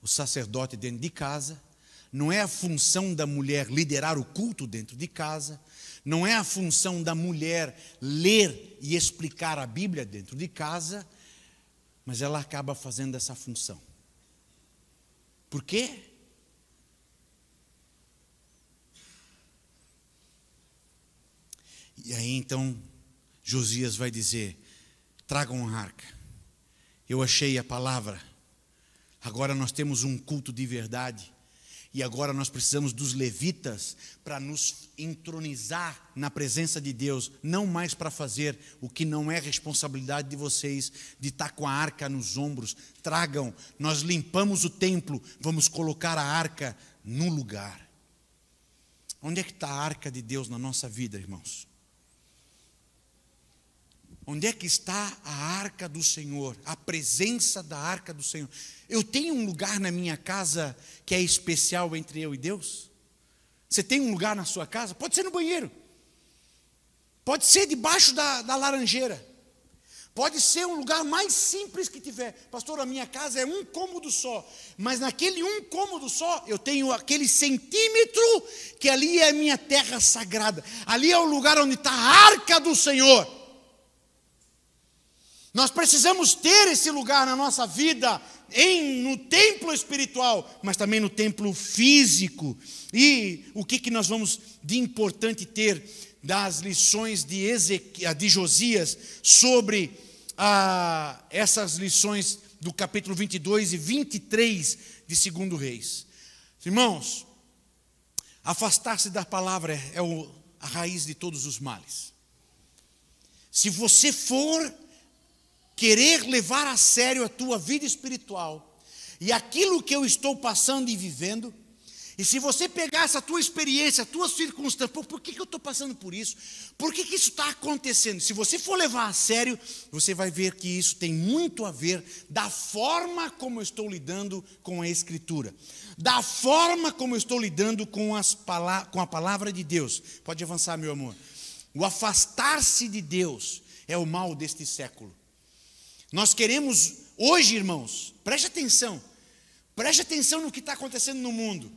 o sacerdote dentro de casa, não é a função da mulher liderar o culto dentro de casa, não é a função da mulher ler e explicar a Bíblia dentro de casa, mas ela acaba fazendo essa função. Por quê? E aí então Josias vai dizer: tragam a arca, eu achei a palavra. Agora nós temos um culto de verdade. E agora nós precisamos dos levitas para nos entronizar na presença de Deus. Não mais para fazer o que não é responsabilidade de vocês, de estar com a arca nos ombros. Tragam, nós limpamos o templo, vamos colocar a arca no lugar. Onde é que está a arca de Deus na nossa vida, irmãos? Onde é que está a arca do Senhor? A presença da arca do Senhor. Eu tenho um lugar na minha casa que é especial entre eu e Deus? Você tem um lugar na sua casa? Pode ser no banheiro. Pode ser debaixo da laranjeira. Pode ser um lugar mais simples que tiver. Pastor, a minha casa é um cômodo só. Mas naquele um cômodo só, eu tenho aquele centímetro que ali é a minha terra sagrada. Ali é o lugar onde está a arca do Senhor. Nós precisamos ter esse lugar na nossa vida, no templo espiritual, mas também no templo físico. E o que nós vamos de importante ter das lições de Josias sobre essas lições do capítulo 22 e 23 de 2 Reis? Irmãos, afastar-se da palavra é a raiz de todos os males. Se você for querer levar a sério a tua vida espiritual e aquilo que eu estou passando e vivendo, e se você pegar essa tua experiência, a tua circunstância, por que eu estou passando por isso? Por que isso está acontecendo? Se você for levar a sério, você vai ver que isso tem muito a ver da forma como eu estou lidando com a Escritura, da forma como eu estou lidando com a palavra de Deus. Pode avançar, meu amor. O afastar-se de Deus é o mal deste século. Nós queremos, hoje, irmãos, preste atenção no que está acontecendo no mundo.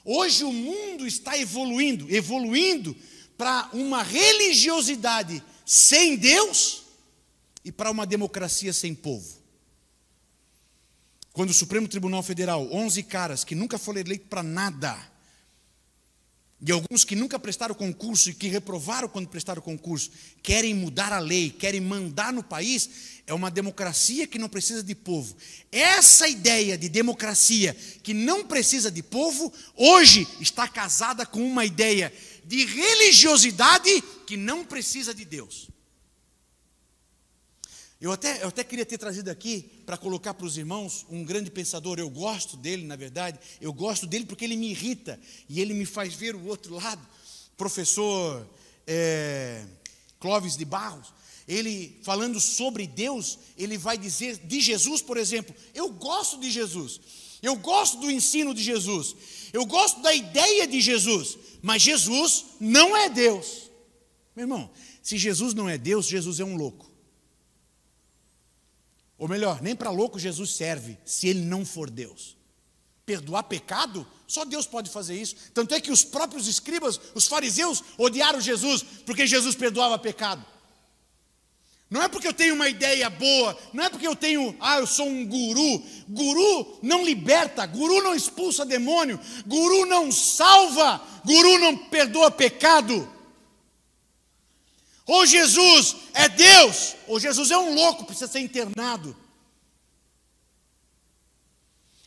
Hoje o mundo está evoluindo para uma religiosidade sem Deus e para uma democracia sem povo. Quando o Supremo Tribunal Federal, 11 caras que nunca foram eleitos para nada, e alguns que nunca prestaram concurso e que reprovaram quando prestaram concurso, querem mudar a lei, querem mandar no país, é uma democracia que não precisa de povo. Essa ideia de democracia que não precisa de povo, hoje está casada com uma ideia de religiosidade que não precisa de Deus. Eu até queria ter trazido aqui para colocar para os irmãos um grande pensador. Eu gosto dele, na verdade. Eu gosto dele porque ele me irrita e ele me faz ver o outro lado. Professor Clóvis de Barros, ele falando sobre Deus, ele vai dizer de Jesus, por exemplo: eu gosto de Jesus, eu gosto do ensino de Jesus, eu gosto da ideia de Jesus, mas Jesus não é Deus. Meu irmão, se Jesus não é Deus, Jesus é um louco. Ou melhor, nem para louco Jesus serve, se ele não for Deus. Perdoar pecado, só Deus pode fazer isso. Tanto é que os próprios escribas, os fariseus, odiaram Jesus, porque Jesus perdoava pecado. Não é porque eu tenho uma ideia boa, não é porque eu sou um guru. Guru não liberta, guru não expulsa demônio, guru não salva, guru não perdoa pecado. Ou Jesus é Deus, ou Jesus é um louco, precisa ser internado.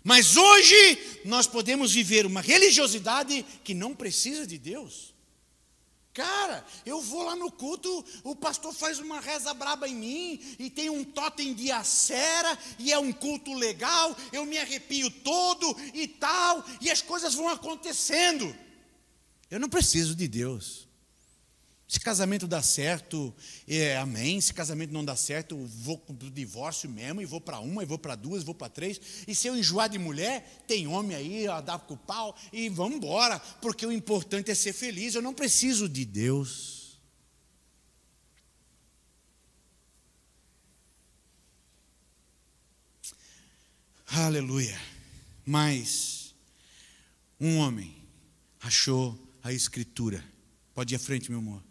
Mas hoje nós podemos viver uma religiosidade que não precisa de Deus. Cara, eu vou lá no culto, o pastor faz uma reza braba em mim, e tem um totem de acera, e é um culto legal, eu me arrepio todo e tal, e as coisas vão acontecendo. Eu não preciso de Deus. Se casamento dá certo, amém. Se casamento não dá certo, eu vou para o divórcio mesmo, e vou para uma, e vou para duas, e vou para três. E se eu enjoar de mulher, tem homem aí, dá com o pau, e vamos embora, porque o importante é ser feliz. Eu não preciso de Deus. Aleluia. Mas um homem achou a Escritura. Pode ir à frente, meu amor.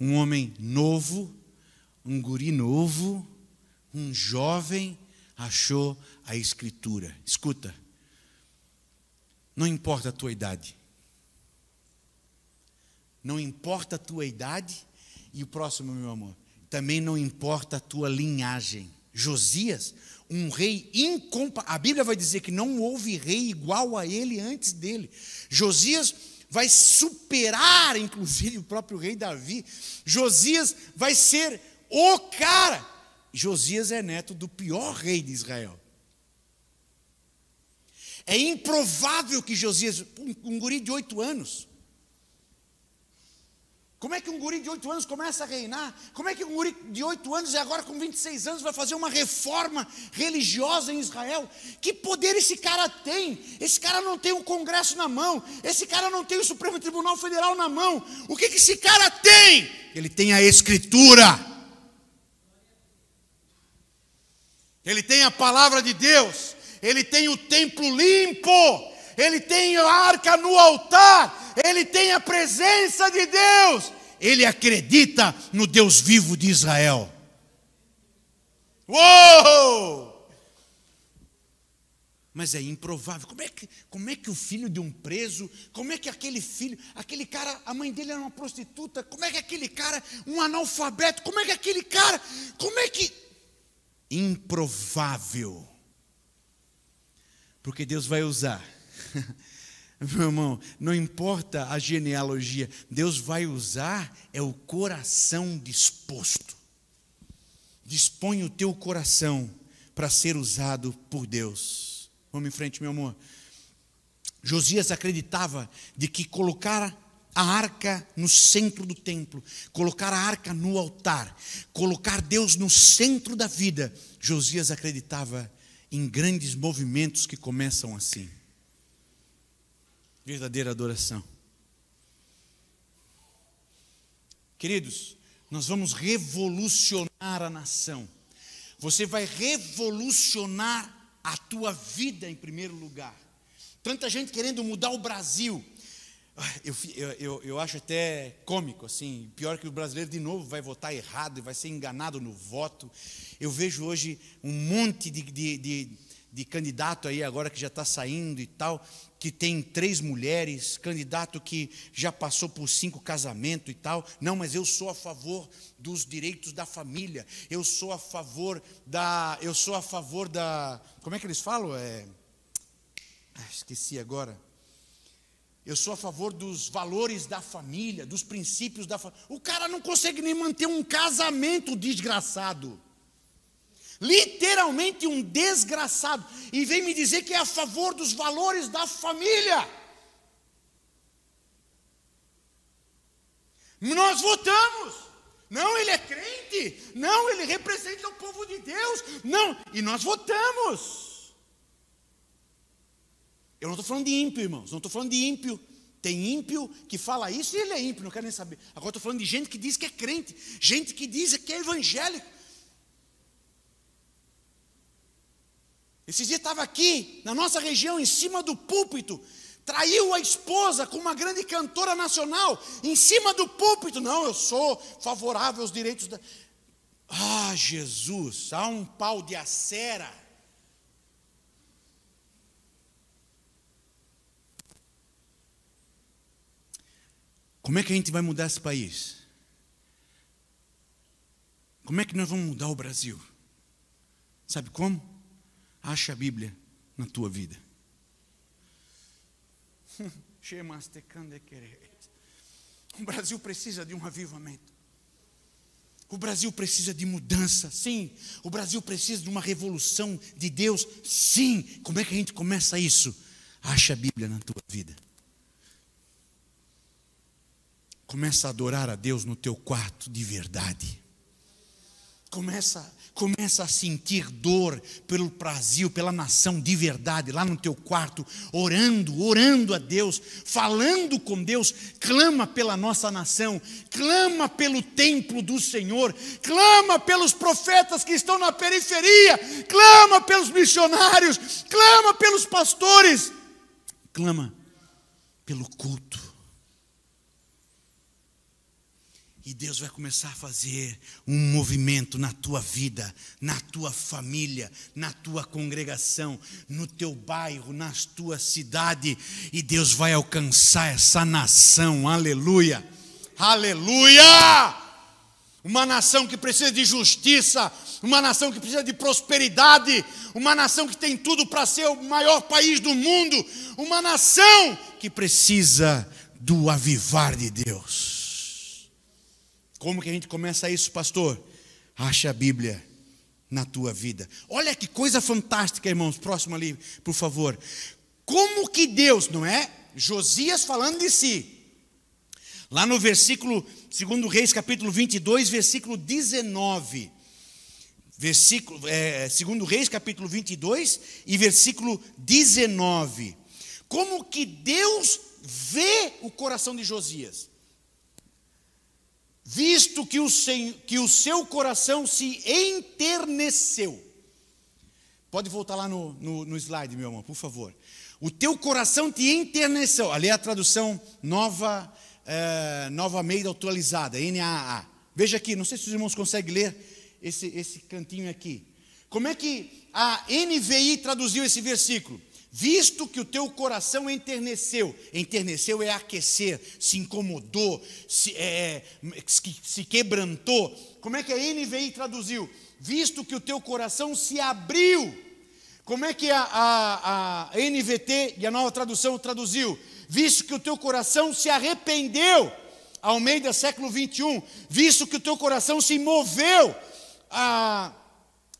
Um homem novo, um guri novo, um jovem achou a Escritura. Escuta, não importa a tua idade. Não importa a tua idade. E o próximo, meu amor, também não importa a tua linhagem. Josias, um rei incomparável. A Bíblia vai dizer que não houve rei igual a ele antes dele. Josias vai superar, inclusive, o próprio rei Davi. Josias vai ser o cara. Josias é neto do pior rei de Israel. É improvável que Josias, um guri de 8 anos, como é que um guri de 8 anos começa a reinar? Como é que um guri de 8 anos e agora com 26 anos vai fazer uma reforma religiosa em Israel? Que poder esse cara tem? Esse cara não tem um Congresso na mão. Esse cara não tem o Supremo Tribunal Federal na mão. O que esse cara tem? Ele tem a Escritura. Ele tem a palavra de Deus. Ele tem o templo limpo. Ele tem a arca no altar. Ele tem a presença de Deus. Ele acredita no Deus vivo de Israel. Uou! Mas é improvável. Como é que o filho de um preso, como é que aquele cara, a mãe dele era uma prostituta, como é que aquele cara, um analfabeto, como é que improvável. Porque Deus vai usar. Meu irmão, não importa a genealogia, Deus vai usar o coração disposto. Dispõe o teu coração para ser usado por Deus. Vamos em frente, meu amor. Josias acreditava de que colocar a arca no centro do templo, colocar a arca no altar, colocar Deus no centro da vida. Josias acreditava em grandes movimentos que começam assim. Verdadeira adoração. Queridos, nós vamos revolucionar a nação. Você vai revolucionar a tua vida em primeiro lugar. Tanta gente querendo mudar o Brasil. Eu acho até cômico, assim. Pior que o brasileiro de novo vai votar errado e vai ser enganado no voto. Eu vejo hoje um monte de candidato aí agora que já está saindo e tal, que tem 3 mulheres, candidato que já passou por 5 casamentos e tal. Não, mas eu sou a favor dos direitos da família. Eu sou a favor da, como é que eles falam? Esqueci agora. Eu sou a favor dos valores da família, dos princípios da família. O cara não consegue nem manter um casamento, desgraçado. Literalmente um desgraçado. E vem me dizer que é a favor dos valores da família. Nós votamos. Não, ele é crente. Não, ele representa o povo de Deus. Não, e nós votamos. Eu não estou falando de ímpio, irmãos. Não estou falando de ímpio. Tem ímpio que fala isso e ele é ímpio, não quero nem saber. Agora estou falando de gente que diz que é crente. Gente que diz que é evangélico. Esses dias estava aqui, na nossa região, em cima do púlpito, traiu a esposa com uma grande cantora nacional, em cima do púlpito. Não, eu sou favorável aos direitos da... Ah, Jesus, há um pau de acera. Como é que a gente vai mudar esse país? Como é que nós vamos mudar o Brasil? Sabe como? Acha a Bíblia na tua vida. O Brasil precisa de um avivamento. O Brasil precisa de mudança, sim. O Brasil precisa de uma revolução de Deus, sim. Como é que a gente começa isso? Acha a Bíblia na tua vida. Começa a adorar a Deus no teu quarto de verdade. Começa a sentir dor pelo Brasil, pela nação de verdade, lá no teu quarto, orando a Deus, falando com Deus. Clama pela nossa nação, clama pelo templo do Senhor, clama pelos profetas que estão na periferia, clama pelos missionários, clama pelos pastores, clama pelo culto. E Deus vai começar a fazer um movimento na tua vida, na tua família, na tua congregação, no teu bairro, na tua cidade. E Deus vai alcançar essa nação, aleluia, aleluia! Uma nação que precisa de justiça, uma nação que precisa de prosperidade, uma nação que tem tudo para ser o maior país do mundo, uma nação que precisa do avivar de Deus. Como que a gente começa isso, pastor? Acha a Bíblia na tua vida. Olha que coisa fantástica, irmãos. Próximo ali, por favor. Como que Deus, não é? Josias falando de si. Lá no versículo, 2 Reis, capítulo 22, versículo 19. 2 Reis, capítulo 22 e versículo 19. Como que Deus vê o coração de Josias? Visto que o seu coração se enterneceu. Pode voltar lá no slide, meu irmão, por favor. O teu coração te enterneceu. Ali é a tradução nova Almeida atualizada, NAA. Veja aqui, não sei se os irmãos conseguem ler esse cantinho aqui. Como é que a NVI traduziu esse versículo? Visto que o teu coração enterneceu. Enterneceu é aquecer, se incomodou, se quebrantou. Como é que a NVI traduziu? Visto que o teu coração se abriu. Como é que a NVT e a nova tradução traduziu? Visto que o teu coração se arrependeu. Almeida, século 21. Visto que o teu coração se moveu.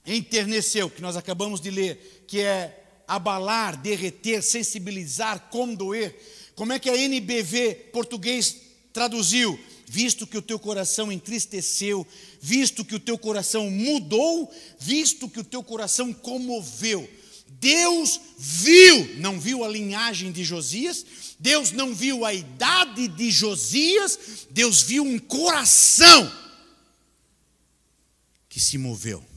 Enterneceu, que nós acabamos de ler, que é abalar, derreter, sensibilizar, condoer. Como é que a NBV português traduziu? Visto que o teu coração entristeceu, visto que o teu coração mudou, visto que o teu coração comoveu. Deus viu, não viu a linhagem de Josias, Deus não viu a idade de Josias, Deus viu um coração que se moveu.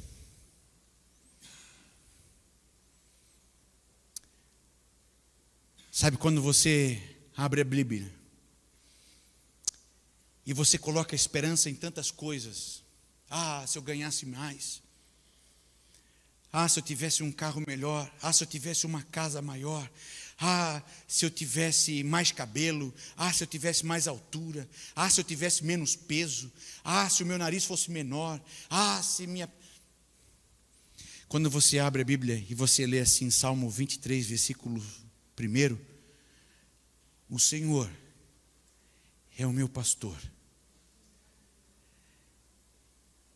Sabe quando você abre a Bíblia e você coloca esperança em tantas coisas? Se eu ganhasse mais. Se eu tivesse um carro melhor. Se eu tivesse uma casa maior. Se eu tivesse mais cabelo. Se eu tivesse mais altura. Se eu tivesse menos peso. Se o meu nariz fosse menor. Se minha... Quando você abre a Bíblia e você lê assim, Salmo 23, versículo 1, o Senhor é o meu pastor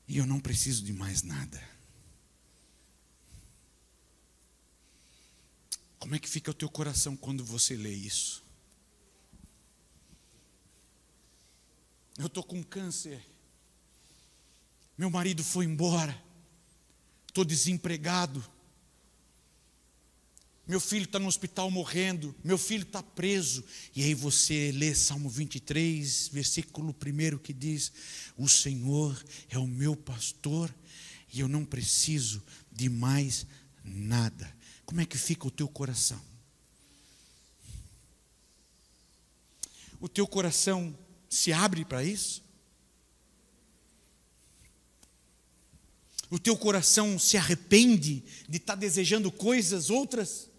e eu não preciso de mais nada. Como é que fica o teu coração quando você lê isso? Eu estou com câncer, meu marido foi embora, estou desempregado, meu filho está no hospital morrendo, meu filho está preso. E aí você lê Salmo 23, versículo 1, que diz: o Senhor é o meu pastor e eu não preciso de mais nada. Como é que fica o teu coração? O teu coração se abre para isso? O teu coração se arrepende de estar desejando coisas outras?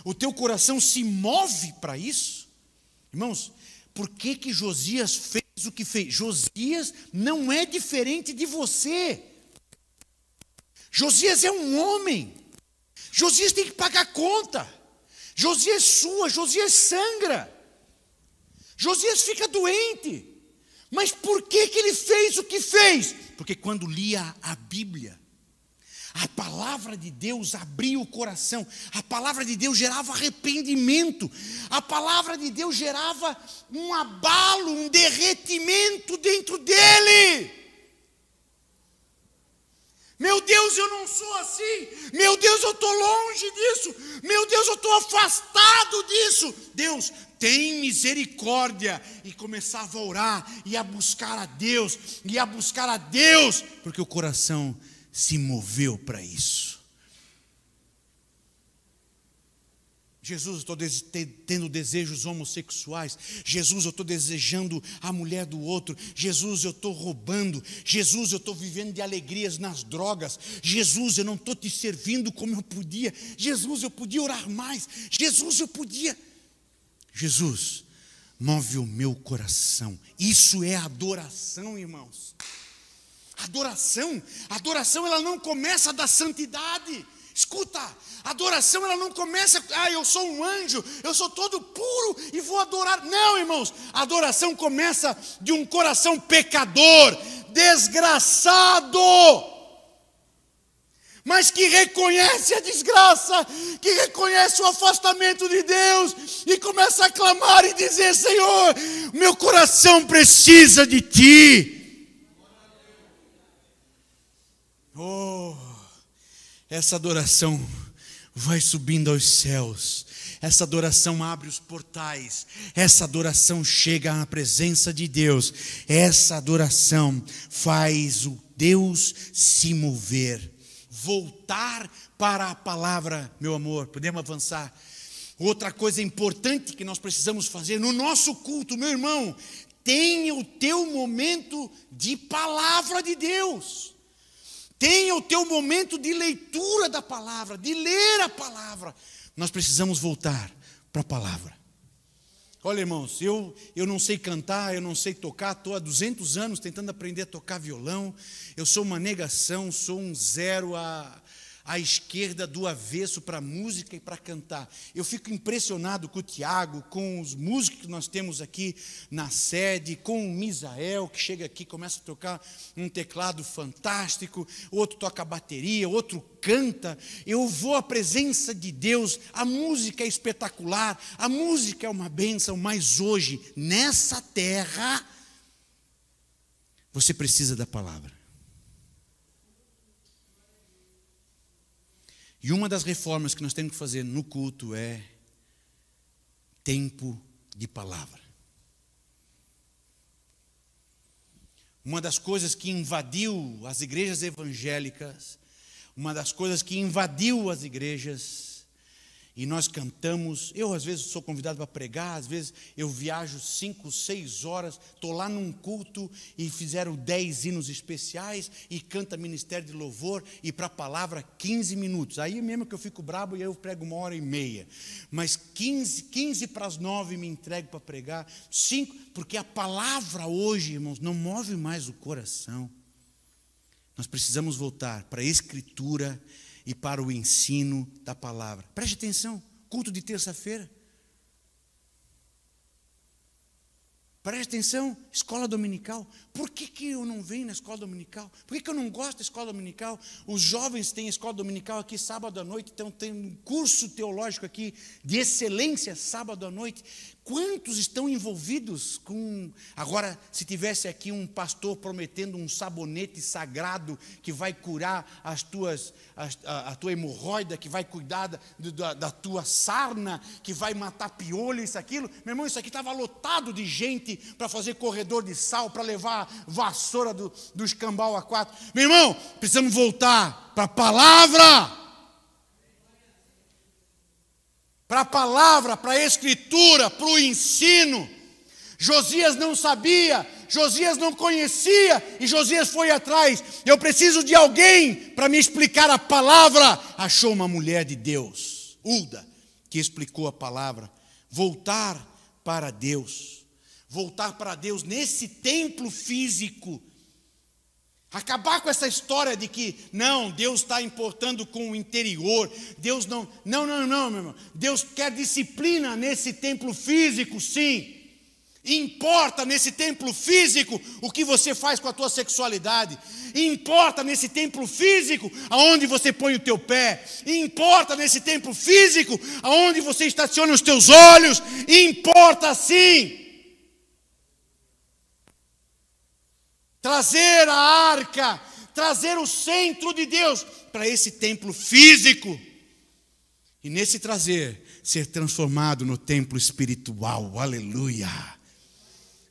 O teu coração se move para isso? Irmãos, por que Josias fez o que fez? Josias não é diferente de você. Josias é um homem. Josias tem que pagar conta. Josias sua, Josias sangra. Josias fica doente. Mas por que ele fez o que fez? Porque quando lia a Bíblia, a palavra de Deus abria o coração, a palavra de Deus gerava arrependimento, a palavra de Deus gerava um abalo, um derretimento dentro dele. Meu Deus, eu não sou assim. Meu Deus, eu estou longe disso. Meu Deus, eu estou afastado disso. Deus, tem misericórdia. E começava a orar e a buscar a Deus, e a buscar a Deus, porque o coração se moveu para isso. Jesus, eu estou tendo desejos homossexuais. Jesus, eu estou desejando a mulher do outro. Jesus, eu estou roubando. Jesus, eu estou vivendo de alegrias nas drogas. Jesus, eu não estou te servindo como eu podia. Jesus, eu podia orar mais. Jesus, eu podia. Jesus, move o meu coração. Isso é adoração, irmãos. Adoração ela não começa da santidade. Escuta, a adoração ela não começa, eu sou um anjo, eu sou todo puro e vou adorar. Não, irmãos, a adoração começa de um coração pecador, desgraçado, mas que reconhece a desgraça, que reconhece o afastamento de Deus e começa a clamar e dizer: Senhor, meu coração precisa de Ti. Oh, essa adoração vai subindo aos céus, essa adoração abre os portais, essa adoração chega à presença de Deus, essa adoração faz o Deus se mover, voltar para a palavra. Meu amor, podemos avançar? Outra coisa importante que nós precisamos fazer no nosso culto, meu irmão, tenha o teu momento de palavra de Deus. Tenha o teu momento de leitura da palavra, de ler a palavra. Nós precisamos voltar para a palavra. Olha, irmãos, eu não sei cantar, eu não sei tocar, estou há 200 anos tentando aprender a tocar violão. Eu sou uma negação, sou um zero à esquerda do avesso para música e para cantar. Eu fico impressionado com o Tiago, com os músicos que nós temos aqui na sede, com o Misael, que chega aqui e começa a tocar um teclado fantástico, outro toca bateria, outro canta. Eu vou à presença de Deus, a música é espetacular, a música é uma bênção, mas hoje, nessa terra, você precisa da palavra. E uma das reformas que nós temos que fazer no culto é tempo de palavra. Uma das coisas que invadiu as igrejas evangélicas, uma das coisas que invadiu as igrejas, e nós cantamos, eu às vezes sou convidado para pregar, às vezes eu viajo 5, 6 horas, estou lá num culto e fizeram 10 hinos especiais e canta ministério de louvor e para a palavra 15 minutos. Aí mesmo que eu fico brabo e eu prego 1h30. Mas 15 para as 9 me entrego para pregar, 5, porque a palavra hoje, irmãos, não move mais o coração. Nós precisamos voltar para a Escritura e para o ensino da palavra. Preste atenção, culto de terça-feira. Preste atenção, escola dominical. Por que eu não venho na escola dominical? Por que eu não gosto da escola dominical? Os jovens têm escola dominical aqui sábado à noite, então tem um curso teológico aqui de excelência sábado à noite. Quantos estão envolvidos com... Agora, se tivesse aqui um pastor prometendo um sabonete sagrado que vai curar a tua hemorroida, que vai cuidar da tua sarna, que vai matar piolho, isso, aquilo. Meu irmão, isso aqui estava lotado de gente para fazer corredor de sal, para levar vassoura do escambau A4. Meu irmão, precisamos voltar para a palavra. Para a palavra, para a Escritura, para o ensino. Josias não sabia, Josias não conhecia, e Josias foi atrás. Eu preciso de alguém para me explicar a palavra. Achou uma mulher de Deus, Hulda, que explicou a palavra. Voltar para Deus. Voltar para Deus nesse templo físico. Acabar com essa história de que, não, Deus está importando com o interior. Deus não, meu irmão. Deus quer disciplina nesse templo físico, sim. Importa nesse templo físico o que você faz com a tua sexualidade. Importa nesse templo físico aonde você põe o teu pé. Importa nesse templo físico aonde você estaciona os teus olhos. Importa sim. Trazer a arca, trazer o centro de Deus para esse templo físico. E nesse trazer, ser transformado no templo espiritual. Aleluia.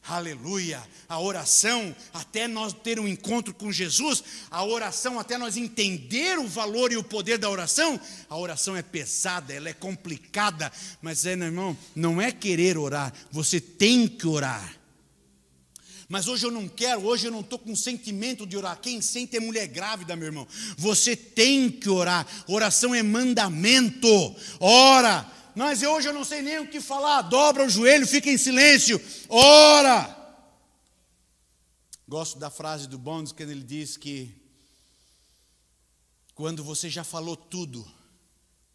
Aleluia, a oração, até nós ter um encontro com Jesus, a oração, até nós entender o valor e o poder da oração, a oração é pesada, ela é complicada, mas meu irmão, não é querer orar, você tem que orar. Mas hoje eu não quero, hoje eu não estou com sentimento de orar. Quem sente é mulher grávida, meu irmão. Você tem que orar, oração é mandamento, ora. Mas hoje eu não sei nem o que falar. Dobra o joelho, fica em silêncio. Ora! Gosto da frase do Bonds, quando ele diz que quando você já falou tudo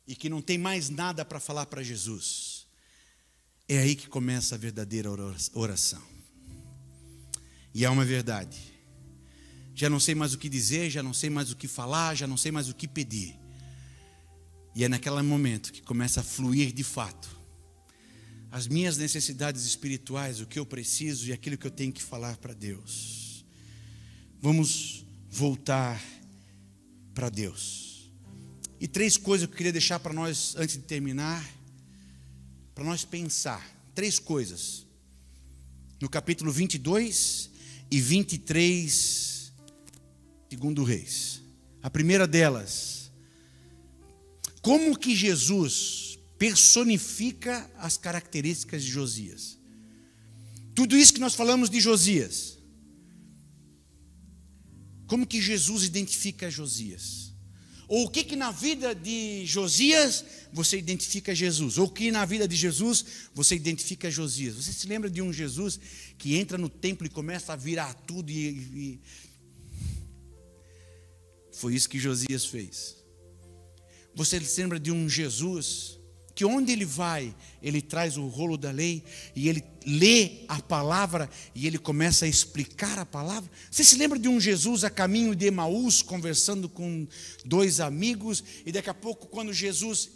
e que não tem mais nada para falar para Jesus, é aí que começa a verdadeira oração. E é uma verdade. Já não sei mais o que dizer, já não sei mais o que falar, já não sei mais o que pedir. E é naquele momento que começa a fluir de fato as minhas necessidades espirituais, o que eu preciso e aquilo que eu tenho que falar para Deus. Vamos voltar para Deus. E 3 coisas que eu queria deixar para nós, antes de terminar, para nós pensar. 3 coisas. No capítulo 22 e 23, segundo Reis. A primeira delas, como que Jesus personifica as características de Josias? Tudo isso que nós falamos de Josias, como que Jesus identifica Josias? Ou o que na vida de Josias você identifica Jesus? Ou o que na vida de Jesus você identifica Josias? Você se lembra de um Jesus que entra no templo e começa a virar tudo Foi isso que Josias fez. Você se lembra de um Jesus que onde ele vai, ele traz o rolo da lei e ele lê a palavra e ele começa a explicar a palavra? Você se lembra de um Jesus a caminho de Emaús, conversando com 2 amigos, e daqui a pouco, quando Jesus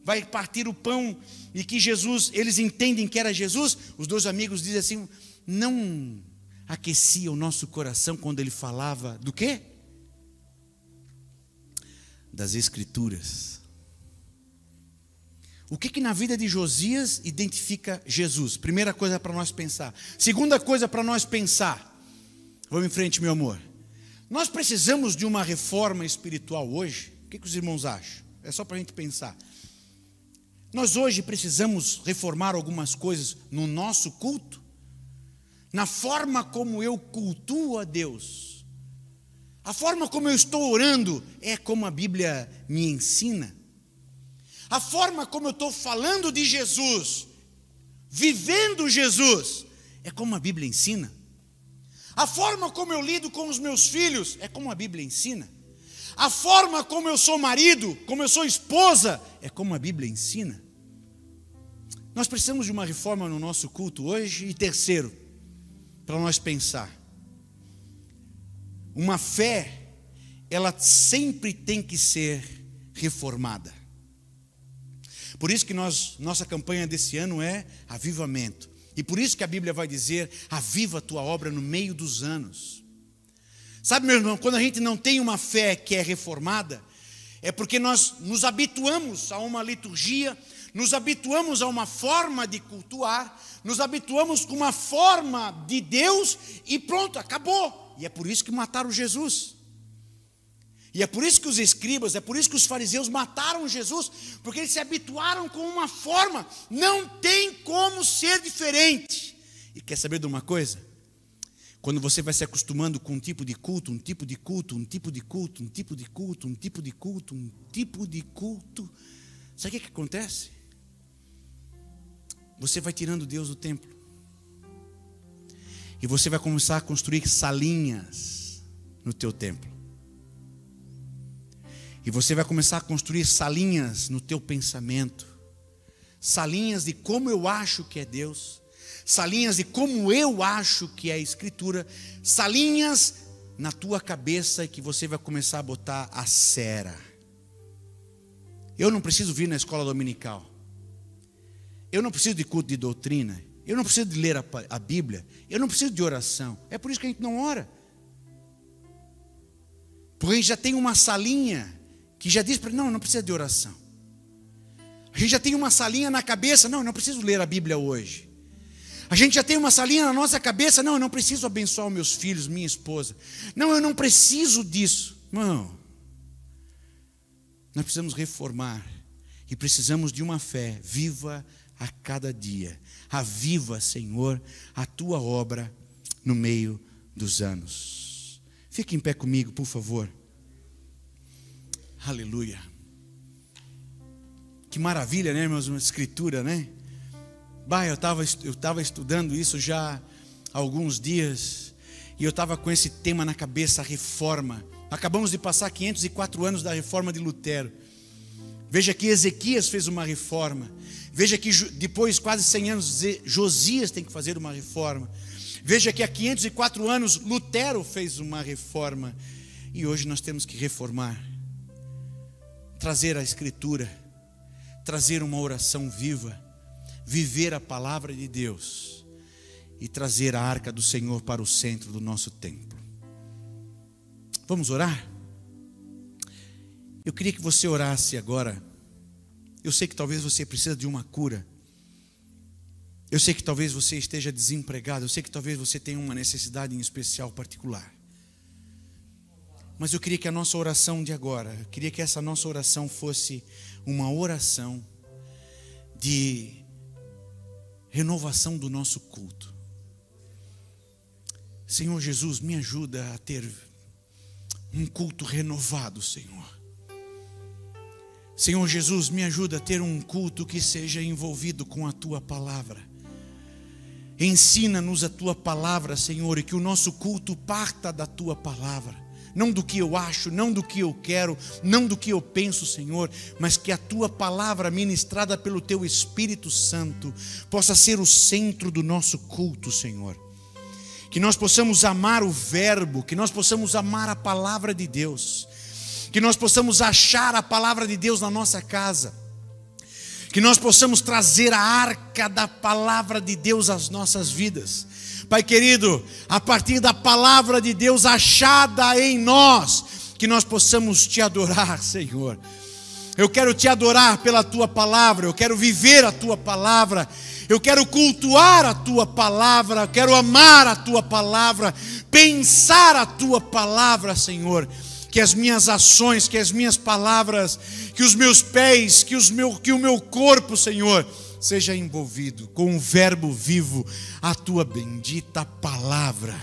vai partir o pão e que Jesus, eles entendem que era Jesus, os 2 amigos dizem assim: não aquecia o nosso coração quando ele falava do quê? Das Escrituras. O que na vida de Josias identifica Jesus? Primeira coisa para nós pensar. Segunda coisa para nós pensar. Vamos em frente, meu amor. Nós precisamos de uma reforma espiritual hoje. O que os irmãos acham? É só para a gente pensar. Nós hoje precisamos reformar algumas coisas no nosso culto, na forma como eu cultuo a Deus. A forma como eu estou orando é como a Bíblia me ensina. A forma como eu estou falando de Jesus, vivendo Jesus, é como a Bíblia ensina. A forma como eu lido com os meus filhos é como a Bíblia ensina. A forma como eu sou marido, como eu sou esposa, é como a Bíblia ensina. Nós precisamos de uma reforma no nosso culto hoje. E terceiro, para nós pensar. Uma fé, ela sempre tem que ser reformada. Por isso que nossa campanha desse ano é avivamento. E por isso que a Bíblia vai dizer: aviva a tua obra no meio dos anos. Sabe, meu irmão, quando a gente não tem uma fé que é reformada, é porque nós nos habituamos a uma liturgia, nos habituamos a uma forma de cultuar, nos habituamos com uma forma de Deus e pronto, acabou. E é por isso que mataram Jesus. E é por isso que os escribas, é por isso que os fariseus mataram Jesus, porque eles se habituaram com uma forma. Não tem como ser diferente. E quer saber de uma coisa? Quando você vai se acostumando com um tipo de culto, um tipo de culto, um tipo de culto, um tipo de culto, um tipo de culto, um tipo de culto, sabe o que acontece? Você vai tirando Deus do templo. E você vai começar a construir salinhas no teu templo. E você vai começar a construir salinhas no teu pensamento. Salinhas de como eu acho que é Deus. salinhas de como eu acho que é a Escritura, salinhas na tua cabeça, e que você vai começar a botar a cera. Eu não preciso vir na escola dominical, eu não preciso de culto de doutrina, eu não preciso de ler a Bíblia, eu não preciso de oração. É por isso que a gente não ora, porque a gente já tem uma salinha que já diz para não precisa de oração. A gente já tem uma salinha na cabeça, não preciso ler a Bíblia hoje. A gente já tem uma salinha na nossa cabeça, eu não preciso abençoar os meus filhos, minha esposa. Não, eu não preciso disso. Não. Nós precisamos reformar, e precisamos de uma fé viva a cada dia. Aviva, Senhor, a tua obra no meio dos anos. Fique em pé comigo, por favor. Aleluia. Que maravilha, né, irmãos? Uma escritura, né? Eu estava estudando isso já há alguns dias, e eu estava com esse tema na cabeça, a reforma. Acabamos de passar 504 anos da reforma de Lutero. Veja que Ezequias fez uma reforma. Veja que depois, quase 100 anos, Josias tem que fazer uma reforma. Veja que há 504 anos Lutero fez uma reforma. E hoje nós temos que reformar, trazer a Escritura, trazer uma oração viva, viver a palavra de Deus e trazer a arca do Senhor para o centro do nosso templo. Vamos orar? Eu queria que você orasse agora. Eu sei que talvez você precise de uma cura. Eu sei que talvez você esteja desempregado. Eu sei que talvez você tenha uma necessidade em especial particular. Mas eu queria que a nossa oração de agora, eu queria que essa nossa oração fosse uma oração de renovação do nosso culto. Senhor Jesus, me ajuda a ter um culto renovado, Senhor. Senhor Jesus, me ajuda a ter um culto que seja envolvido com a Tua palavra. Ensina-nos a Tua palavra, Senhor, e que o nosso culto parta da Tua palavra. Não do que eu acho, não do que eu quero, não do que eu penso, Senhor, mas que a Tua palavra ministrada pelo Teu Espírito Santo possa ser o centro do nosso culto, Senhor. Que nós possamos amar o verbo, que nós possamos amar a palavra de Deus, que nós possamos achar a palavra de Deus na nossa casa, que nós possamos trazer a arca da palavra de Deus às nossas vidas. Pai querido, a partir da palavra de Deus achada em nós, que nós possamos Te adorar, Senhor. Eu quero Te adorar pela Tua palavra, eu quero viver a Tua palavra, eu quero cultuar a Tua palavra, eu quero amar a Tua palavra, pensar a Tua palavra, Senhor. Que as minhas ações, que as minhas palavras, que os meus pés, que o meu corpo, Senhor, seja envolvido com o verbo vivo, a Tua bendita palavra.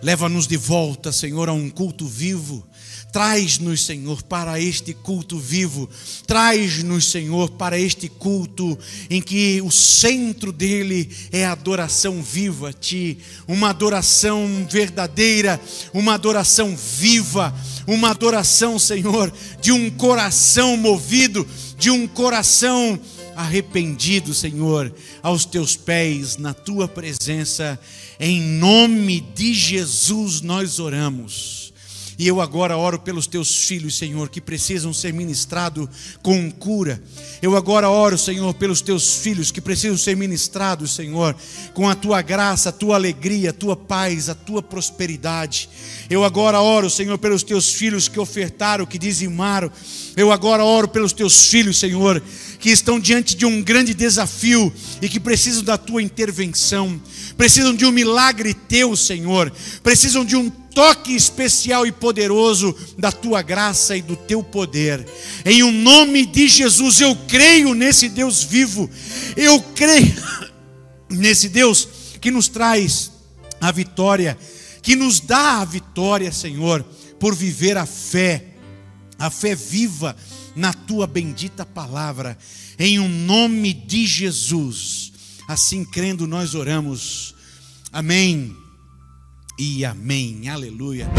Leva-nos de volta, Senhor, a um culto vivo. Traz-nos, Senhor, para este culto vivo. Traz-nos, Senhor, para este culto em que o centro dele é a adoração viva a Ti. Uma adoração verdadeira, uma adoração viva, uma adoração, Senhor, de um coração movido, de um coração arrependido, Senhor, aos Teus pés, na Tua presença. Em nome de Jesus nós oramos. E eu agora oro pelos Teus filhos, Senhor, que precisam ser ministrados com cura. Eu agora oro, Senhor, pelos Teus filhos que precisam ser ministrados, Senhor, com a Tua graça, a Tua alegria, a Tua paz, a Tua prosperidade. Eu agora oro, Senhor, pelos Teus filhos que ofertaram, que dizimaram. Eu agora oro pelos Teus filhos, Senhor, que estão diante de um grande desafio e que precisam da Tua intervenção. Precisam de um milagre Teu, Senhor. Precisam de um toque especial e poderoso da Tua graça e do Teu poder. Em o nome de Jesus, eu creio nesse Deus vivo. Eu creio nesse Deus que nos traz a vitória, que nos dá a vitória, Senhor, por viver a fé viva na Tua bendita palavra. Em o nome de Jesus. Assim crendo nós oramos. Amém e amém. Aleluia.